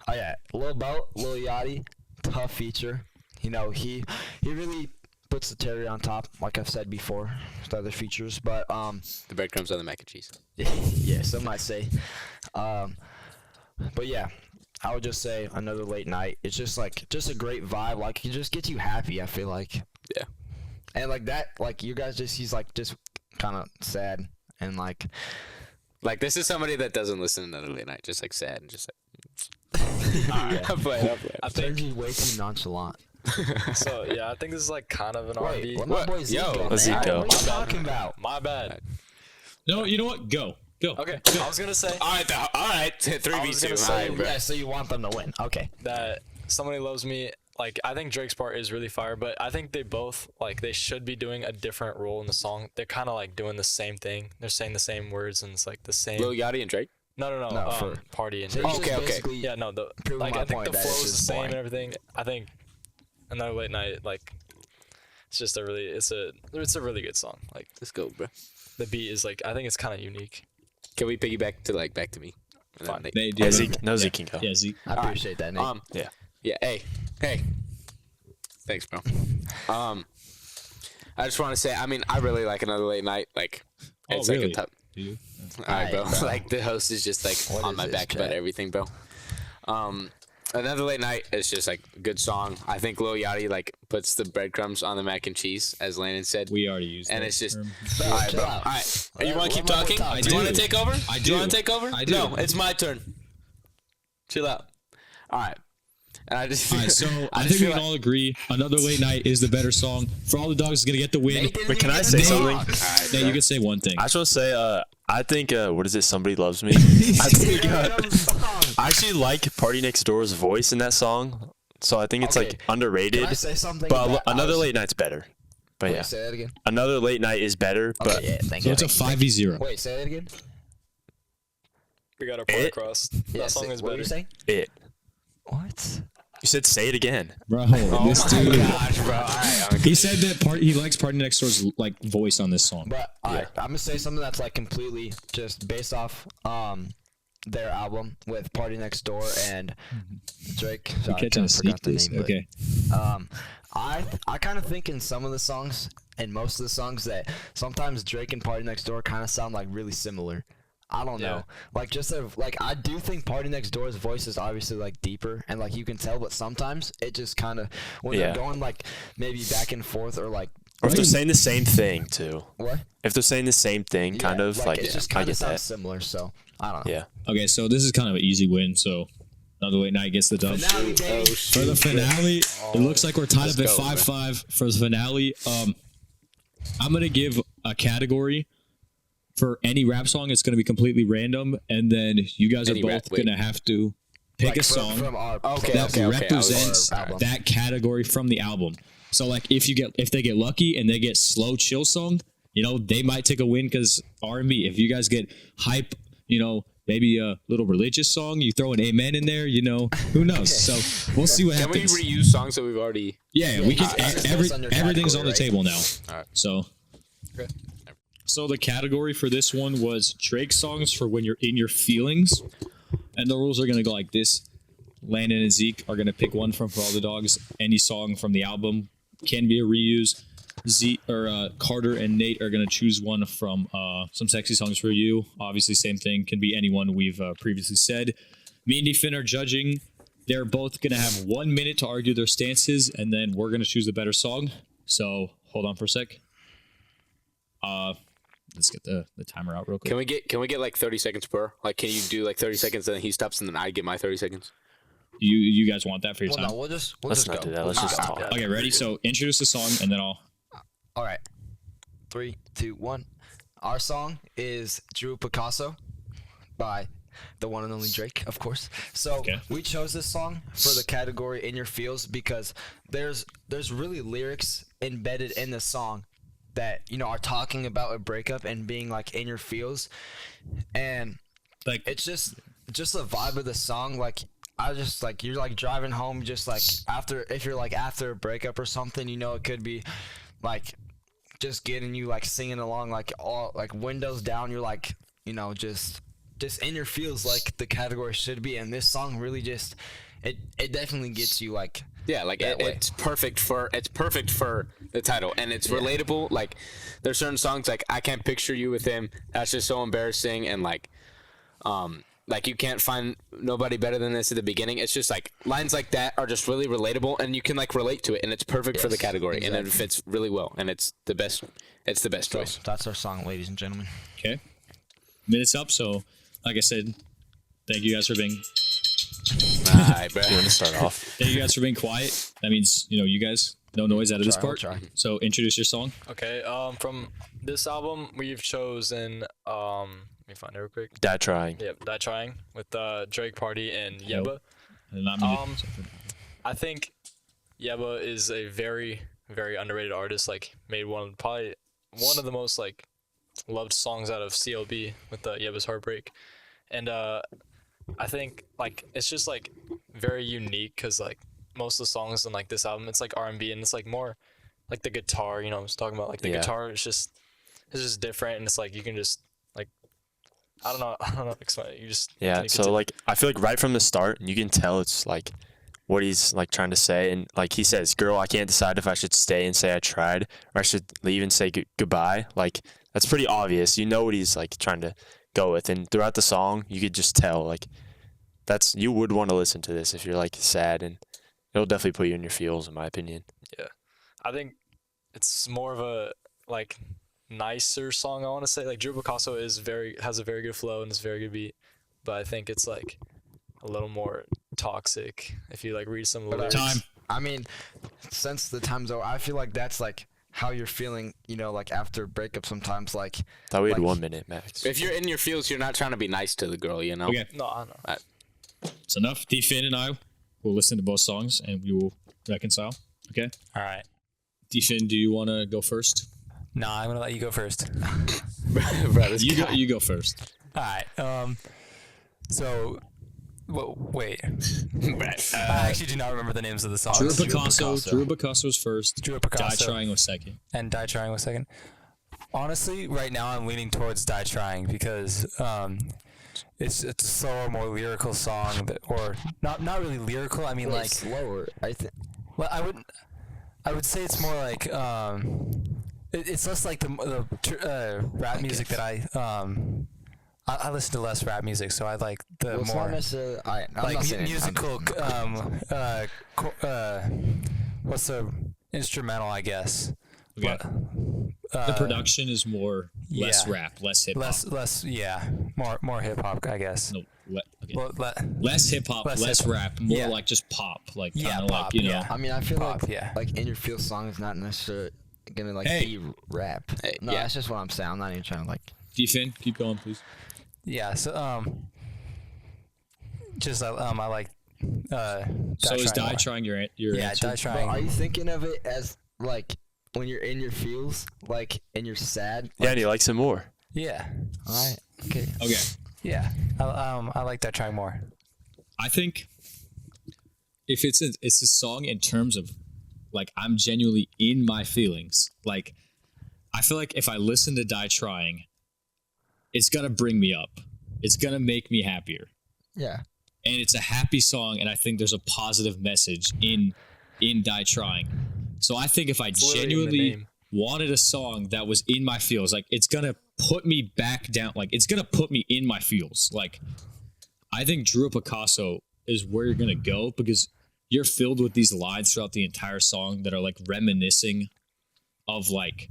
Oh yeah, Lil Boat, Lil Yachty, tough feature. You know, he really puts the cherry on top, like I've said before, with other features. But The breadcrumbs on the mac and cheese. yeah, some might say. But yeah, I would just say Another Late Night. It's just like a great vibe. Like, it just gets you happy, I feel like. Yeah. And like that, like you guys he's like just kind of sad and like. Like, this is somebody that doesn't listen to Another Late Night, just like sad and just like. Yeah. I'm playing. I Turns think you way too nonchalant. so. Yeah, I think this is like kind of an R&B. Wait, let my What? boy Zeke Yo, go, let Zeke man. go. What are you talking about? My bad. No, you know what? Go. Okay, I was gonna say All right. 3v2. gonna All say, right, bro. Yeah, so you want them to win. Okay. that Somebody Loves Me. Like, I think Drake's part is really fire, but I think they both, like, they should be doing a different role in the song. They're kind of like doing the same thing. They're saying the same words, and it's like the same. Lil Yachty and Drake. No. No, Party and So Drake. he's just Okay. basically Yeah, no. The proving like, my I think point the that flow it's is the just same boring. and everything. I think Another Late Night, like, it's just a really, it's a really good song. Like, Let's go, bro. the beat is like, I think it's kind of unique. Can we piggyback to back to me? And then Fine. Nate. They do. Yeah, Zeke, no, Zeke can go. Yeah, Zeke. I appreciate that, Nate. Yeah. Yeah. Hey. Thanks, bro. I just want to say, I mean, I really like Another Late Night. Like, Oh, it's really? like a top. Do you? All right, bro. Alright, bro. Like, the host is just like What on is my this, back about chat? everything, bro. Another Late Night is just like a good song. I think Lil Yachty like puts the breadcrumbs on the mac and cheese, as Landon said. We already used And that it's just- term. Bro, All right, chill bro. out. All right. Let- You want to let keep my boy talking? talk. Do you want do. to take over? I Do you do. want to take over? I do. No, it's my turn. Chill out. All right. And I just. All right, so I just think we feel can all agree Another Late Night is the better song. For All the Dogs is going to get the win. Nate didn't Wait, can even I get say to something? talk. Nate, you can say one thing. I just want to say, I think, what is it? Somebody Loves Me. I think, I actually like Party Next Door's voice in that song. So I think it's Okay. like underrated. Can I say something? But that I Another was- Late Night's better. But Wait, yeah, say that again. Another Late Night is better. But Okay, yeah, thank So you. it's a 5v0. Wait, say that again. We got our point It- across. Yeah, That song say- is what were better. you saying? it. What? You said say it again. Bro, this dude. Gosh, bro. All right. He said that he likes Party Next Door's like voice on this song. But alright, I'm gonna say something that's like completely just based off their album with Party Next Door and Drake. You're Sorry, catching I a sneak forgot the this. name, but, Okay. I kind of think in some of the songs and most of the songs that sometimes Drake and Party Next Door kind of sound like really similar. I don't know. Like I do think Party Next Door's voice is obviously like deeper and like you can tell, but sometimes it just kind of when Yeah. they're going like maybe back and forth or like Or if they're saying the same thing too. what? If they're saying the same thing, kind Yeah, of like it just I kind get of sounds that. similar. So I don't know. Yeah. Okay, so this is kind of an easy win. So Another Late Night gets the dub. Finale, baby. For the finale, it looks like we're tied up at Let's go, 5-5 for the finale. I'm gonna give a category for any rap song. It's gonna be completely random, and then you guys are Any rap- both wait. gonna have to pick Like a song from our Okay, that okay. represents Our album. that category from the album. So like if they get lucky and they get slow chill song, they might take a win because R&B. If you guys get hype, maybe a little religious song. You throw an amen in there, who knows? So we'll see what Can we happens. reuse songs that we've already? Yeah, we can. It's under Everything's category, on the right? table now. All right. So. Okay. So the category for this one was Drake songs for when you're in your feelings, and the rules are gonna go like this: Landon and Zeke are gonna pick one from For All the Dogs. Any song from the album can be a reuse. Carter and Nate are gonna choose one from some sexy songs for you. Obviously, same thing, can be anyone we've previously said. Me and Defin are judging. They're both gonna have 1 minute to argue their stances, and then we're gonna choose a better song. So hold on for a sec. Let's get the timer out real quick. Can we get like 30 seconds per? Like, can you do like 30 seconds and then he stops and then I get my 30 seconds? You guys want that for your Well, time? no, we'll Let's just not go. do that. Let's just talk. Okay, ready? So introduce the song, and then I'll. All right. 3, 2, 1. Our song is Drew Picasso by the one and only Drake, of course. So Okay. we chose this song for the category In Your Feels because there's really lyrics embedded in the song that are talking about a breakup and being like in your feels, and Like, it's just the vibe of the song. Like I just like you're like driving home, just like if you're like after a breakup or something, it could be like just getting you like singing along, like all like windows down. You're like just in your feels, like the category should be. And this song really just it definitely gets you like. Yeah, like That way. it's perfect for the title, and it's relatable. Like there's certain songs like I Can't Picture You with Him. That's just so embarrassing, and like you can't find nobody better than this at the beginning. It's just like lines like that are just really relatable, and you can like relate to it, and it's perfect for the Yes, category, and it exactly. fits really well, and it's the best. It's the best So choice. that's our song, ladies and gentlemen. okay, minutes up. So, like I said, thank you guys for being. All right, bro. You want to start off? Thank you guys for being quiet. That means you guys no noise out of this Try, I'll part. try. So introduce your song. Okay. From this album, we've chosen. Let me find it real quick. Dad trying. Yep, Die Trying with Drake Party and Nope. Yeba. And not me. I think Yeba is a very, very underrated artist. Like, made probably one of the most like loved songs out of CLB with Yeba's Heartbreak, and I think like it's just like very unique because like most of the songs in like this album, it's like R&B, and it's like more like the guitar. I was talking about like the Yeah. guitar. It's just different, and it's like you can just like I don't know explain it. You just Yeah. can you So continue? like, I feel like right from the start, you can tell it's like what he's like trying to say, and like he says, "Girl, I can't decide if I should stay and say I tried, or I should leave and say goodbye." Like that's pretty obvious. You know what he's like trying to go with, and throughout the song, you could just tell like you would want to listen to this if you're like sad, and it'll definitely put you in your feels, in my opinion. I think it's more of a like nicer song. I want to say like Drew Picasso has a very good flow and it's a very good beat, but I think it's like a little more toxic if you like read some of the lyrics. Time. I mean, since the time's over, I feel like that's like how you're feeling, like after a breakup sometimes. Like, Thought we had Like- 1 minute max. If you're in your feels, you're not trying to be nice to the girl, Okay, No, I know. it's enough. Defin and I will listen to both songs, and we will reconcile. Okay. All right. Defin, do you want to go first? No, I'm gonna let you go first. Bro, this You go. guy. You go first. All right. So, wait. Right. I actually do not remember the names of the songs. Drew Drew Picasso. Picasso. Drew Picasso was first. Drew Die Picasso Trying was second. and Die Trying was second. Honestly, right now I'm leaning towards Die Trying because it's a slower, more lyrical song, or not really lyrical. I mean, wait, like, slower. I think. well, I would say it's more like it's less like the rap music that I listen to less rap music, so I like the Well, it's not more necessarily. I'm like not saying musical. What's the instrumental? I guess. Okay. The production is more less yeah. rap, less hip hop. Less, yeah, more hip hop, I guess. No, okay. Well, Less hip hop, less less hip-hop. rap, more Yeah. like just pop, like Yeah, kind of like pop, know. I mean, I feel Pop, like yeah. In Your Feel song is not necessarily gonna like Hey. be rap. Hey, No, yeah. that's just what I'm saying. I'm not even trying to like. Defin, keep going, please. yeah. So just I like. So is Die more. Trying your Yeah, answer? Die But Trying. are you thinking of it as like when you're in your feels, like and you're sad? Yeah, Like, and he likes it more. Yeah. all right. Okay. Okay. Yeah, I like Die Trying more. I think if it's a song in terms of like I'm genuinely in my feelings. Like I feel like if I listen to Die Trying, it's gonna bring me up. It's gonna make me happier. Yeah. And it's a happy song, and I think there's a positive message in Die Trying. So I think if I literally in the genuinely name. wanted a song that was in my feels, like it's gonna put me back down, like it's gonna put me in my feels. Like I think Drew Picasso is where you're gonna go because you're filled with these lines throughout the entire song that are like reminiscing of like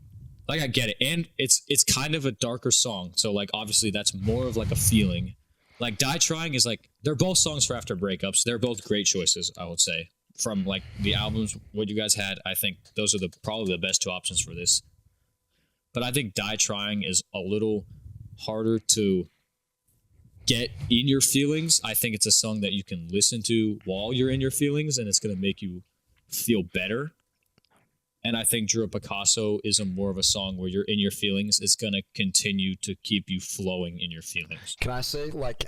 I get it, and it's kind of a darker song, so like obviously that's more of like a feeling. Like Die Trying is like they're both songs for after breakups. They're both great choices, I would say, from like the albums what you guys had. I think those are probably the best two options for this. But I think Die Trying is a little harder to get in your feelings. I think it's a song that you can listen to while you're in your feelings, and it's gonna make you feel better. And I think Drew Picasso is more of a song where you're in your feelings. It's going to continue to keep you flowing in your feelings. Can I say, like,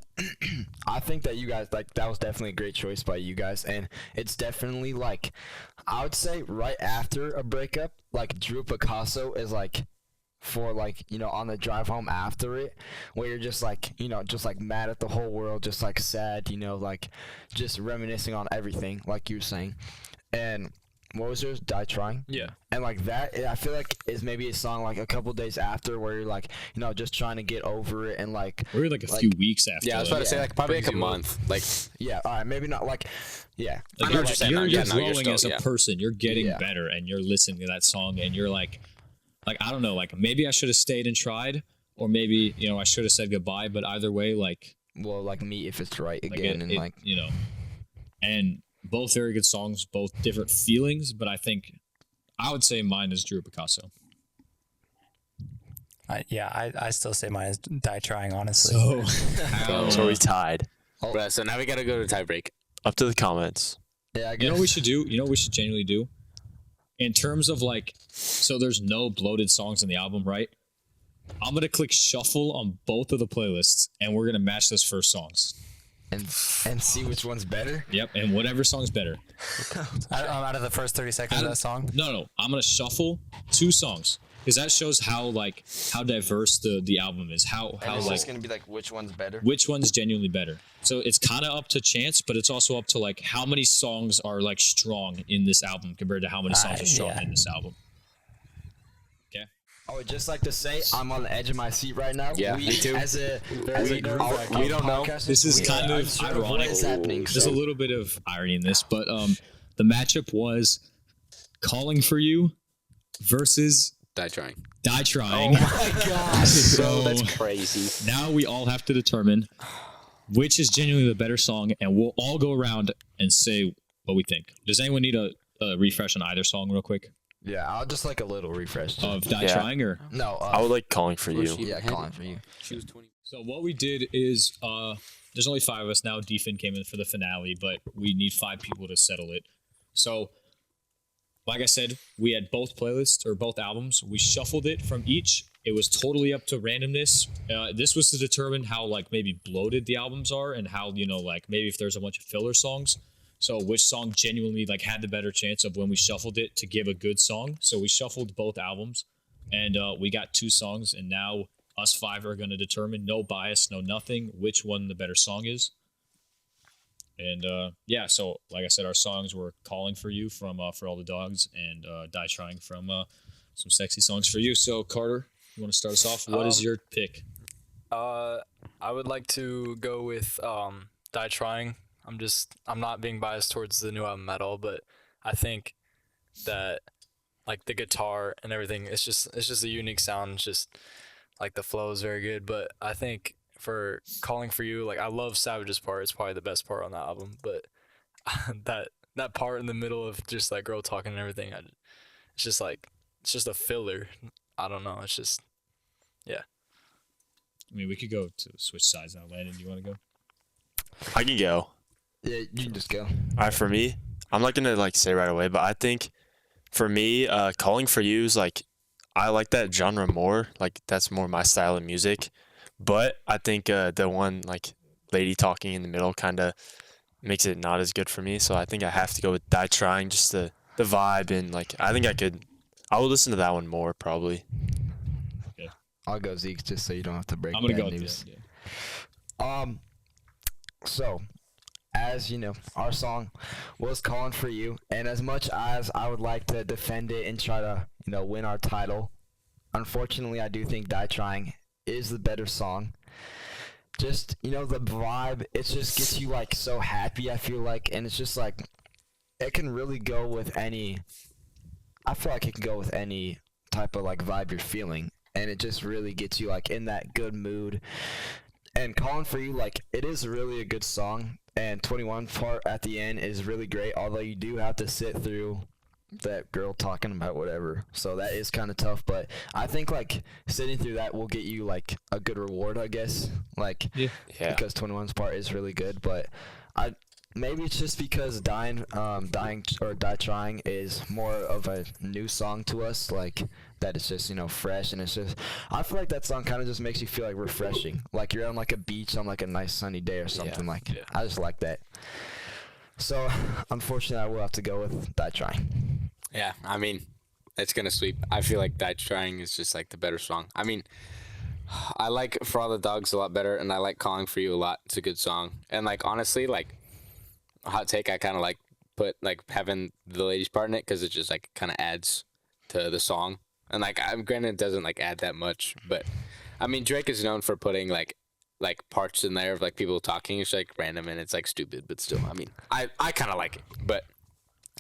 I think that you guys, like, that was definitely a great choice by you guys. And it's definitely, like, I would say right after a breakup, like, Drew Picasso is, like, for, like, you know, on the drive home after it, where you're just, like, you know, just, like, mad at the whole world, just, like, sad, you know, like, just reminiscing on everything, like you were saying. And what was yours? Die Trying? Yeah. And like that, I feel like is maybe a song like a couple days after where you're like, you know, just trying to get over it and like. We're like a few weeks after. Yeah, I was about to say like probably like a month. Like yeah, all right, maybe not like, yeah. I know what you're saying. You're Yeah, no, growing still, as a yeah. person. You're getting better, and you're listening to that song, and you're like I don't know, like maybe I should have stayed and tried, or maybe you know I should have said goodbye. But either way, like. Well, like me if it's right Like again, and like you know, and both very good songs, both different feelings, but I think I would say mine is Drew Picasso. I still say mine is Die Trying, honestly. So we tied. Bruh, so now we gotta go to tiebreak. Up to the comments. yeah, I You guess. know what we should do? You know what we should genuinely do? In terms of like, so there's no bloated songs in the album, right? I'm gonna click shuffle on both of the playlists, and we're gonna match those first songs. and see which one's better. Yep, and whatever song's better. Out of the first 30 seconds of that song. No. I'm gonna shuffle 2 songs because that shows how diverse the album is. How It's like just gonna be like which one's better. which one's genuinely better. So it's kind of up to chance, but it's also up to like how many songs are like strong in this album compared to how many songs are strong in this album. Okay. I would just like to say I'm on the edge of my seat right now. Yeah, me too. As a group, we don't know. This is kind of unsure what ironic. is happening. There's a So. little bit of irony in this, but the matchup was Calling for You versus Die Trying. Die Trying. Oh my gosh. So That's crazy. now we all have to determine which is genuinely the better song, and we'll all go around and say what we think. Does anyone need a refresh on either song real quick Yeah, I'll just like a little refresh. of Die Yeah. Trying or? No, I would like Calling for You. yeah, calling for you. She was 20. So what we did is there's only 5 of us now. Defin came in for the finale, but we need 5 people to settle it. So like I said, we had both playlists or both albums. We shuffled it from each. It was totally up to randomness. This was to determine how like maybe bloated the albums are and how, you know, like maybe if there's a bunch of filler songs. So which song genuinely like had the better chance of when we shuffled it to give a good song. So we shuffled both albums and we got 2 songs, and now us 5 are going to determine, no bias, no nothing, which one the better song is. And yeah, so like I said, our songs were Calling for You from For All the Dogs and Die Trying from some sexy songs for you. So Carter, you want to start us off? What is your pick? I would like to go with Die Trying. I'm not being biased towards the new album at all, but I think that like the guitar and everything, it's just a unique sound. It's just like the flow is very good, but I think for Calling for You, like I love Savage's part. It's probably the best part on the album, but that part in the middle of just like girl talking and everything, it's just a filler. I don't know. It's just, yeah. I mean, we could go to switch sides now. Landon, do you want to go? I can go. Yeah, you can just go. All right, for me, I'm not gonna like say right away, but I think for me, Calling for You is like I like that genre more. Like that's more my style of music. But I think the one like lady talking in the middle kind of makes it not as good for me. So I think I have to go with Die Trying, just the vibe, and like I think I would listen to that one more probably. I'll go Zeke just so you don't have to break I'm gonna bad go news. with yeah. So, as you know, our song was Calling for You, and as much as I would like to defend it and try to, win our title, unfortunately, I do think Die Trying is the better song. Just, the vibe, it just gets you, like, so happy, I feel like, and it's just, like, it can really go with any, I feel like it can go with any type of, like, vibe you're feeling, and it just really gets you, like, in that good mood. And Calling for You, like, it is really a good song, and 21 part at the end is really great, although you do have to sit through that girl talking about whatever, so that is kind of tough, but I think, like, sitting through that will get you, like, a good reward, I guess, like, Yeah. because 21's part is really good, but maybe it's just because Die Trying is more of a new song to us, like, that it's just, fresh, and it's just, I feel like that song kind of just makes you feel, like, refreshing, like you're on, like, a beach on, like, a nice sunny day or something, I just like that. So, unfortunately, I will have to go with Die Trying. Yeah, I mean, it's gonna sweep. I feel like Die Trying is just like the better song. I mean, I like For All the Dogs a lot better, and I like Calling for You a lot. It's a good song, and like honestly, like hot take, I kind of like put like having the ladies part in it because it just like kind of adds to the song, and like I'm granted it doesn't like add that much, but I mean Drake is known for putting like parts in there of like people talking. It's like random and it's like stupid, but still, I mean, I kind of like it, but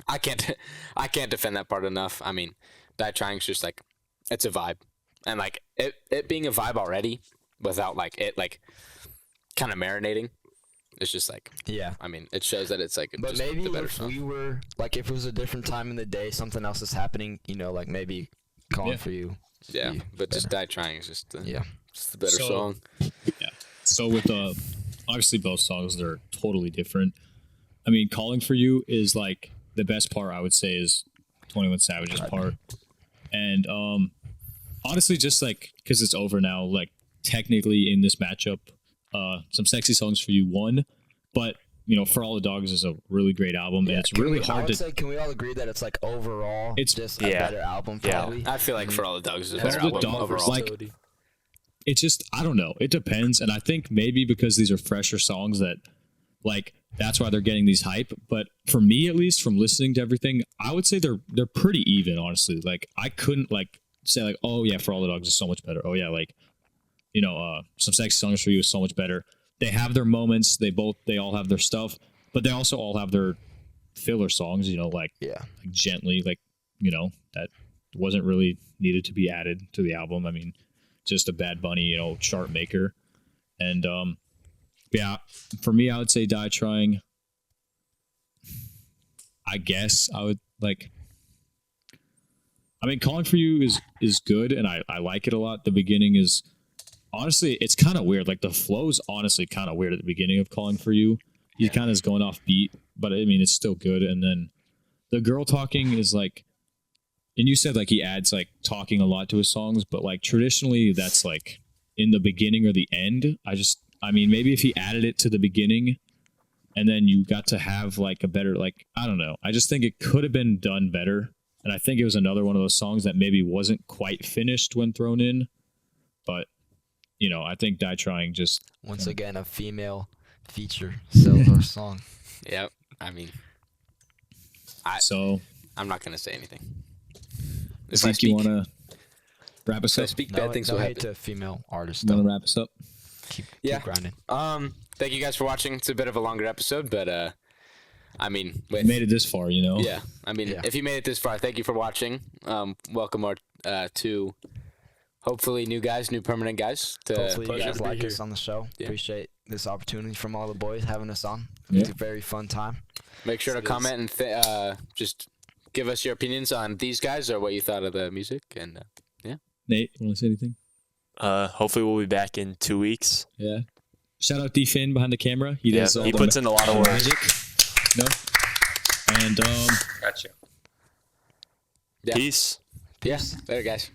I can't defend that part enough. I mean, Die Trying's just like it's a vibe, and like it being a vibe already without like it like kind of marinating. It's just like Yeah. I mean, it shows that it's like But just maybe the better if song. we were, like, if it was a different time in the day, something else is happening, like maybe Calling Yeah. for You. Yeah, be but just better. Die Trying is just the Yeah. just the better So- song. Yeah. So with obviously both songs they're totally different. I mean, Calling for You is like the best part I would say is 21 Savage's part. And honestly just like cuz it's over now, like technically in this matchup, Some Sexy Songs for You won, but For All the Dogs is a really great album, and it's really hard to. Can we all agree that it's like overall It's- just a yeah. better album? Yeah. Probably. I feel like For All the Dogs is a For better All the album Dogs, overall. like- It's just I don't know. It depends, and I think maybe because these are fresher songs that, like, that's why they're getting these hype. But for me, at least, from listening to everything, I would say they're pretty even. Honestly, like I couldn't like say like, oh yeah, For All the Dogs is so much better. Oh yeah, like Some Sexy Songs for You is so much better. They have their moments. They all have their stuff, but they also all have their filler songs. Like Gently, like that wasn't really needed to be added to the album. I mean, just a Bad Bunny, chart maker. And yeah, for me, I would say Die Trying. I guess I would like. I mean, Calling for You is good, and I like it a lot. The beginning is honestly, it's kind of weird. Like the flow's honestly kind of weird at the beginning of Calling for You. He kind of is going off beat, but I mean, it's still good. And then the girl talking is like, and you said like he adds like talking a lot to his songs, but like traditionally that's like in the beginning or the end. I mean, maybe if he added it to the beginning and then you got to have like a better, like, I don't know. I just think it could have been done better. And I think it was another one of those songs that maybe wasn't quite finished when thrown in. But, I think Die Trying just... Once again, a female feature solo song. Yep. I mean, So, I'm not gonna say anything. Zeke, you want to wrap us If I up? speak No, bad things no will hate happen. to female artists. Want Though. to wrap us up? Keep Yeah. grinding. Thank you guys for watching. It's a bit of a longer episode, but I mean, We made it this far, yeah. I mean, Yeah. if you made it this far, thank you for watching. Welcome our two, hopefully new guys, new permanent guys. Hopefully you pleasure guys to be like here. us on the show. Yeah. Appreciate this opportunity from all the boys having us on. It was Yeah. a very fun time. Make sure to It is. comment and just give us your opinions on these guys or what you thought of the music. And Nate, want to say anything? Hopefully we'll be back in 2 weeks. Yeah. Shout out D Finn behind the camera. He Yeah, does all he the puts in a lot of work. magic. No. And Gotcha. Yeah. Peace. yeah, later, guys.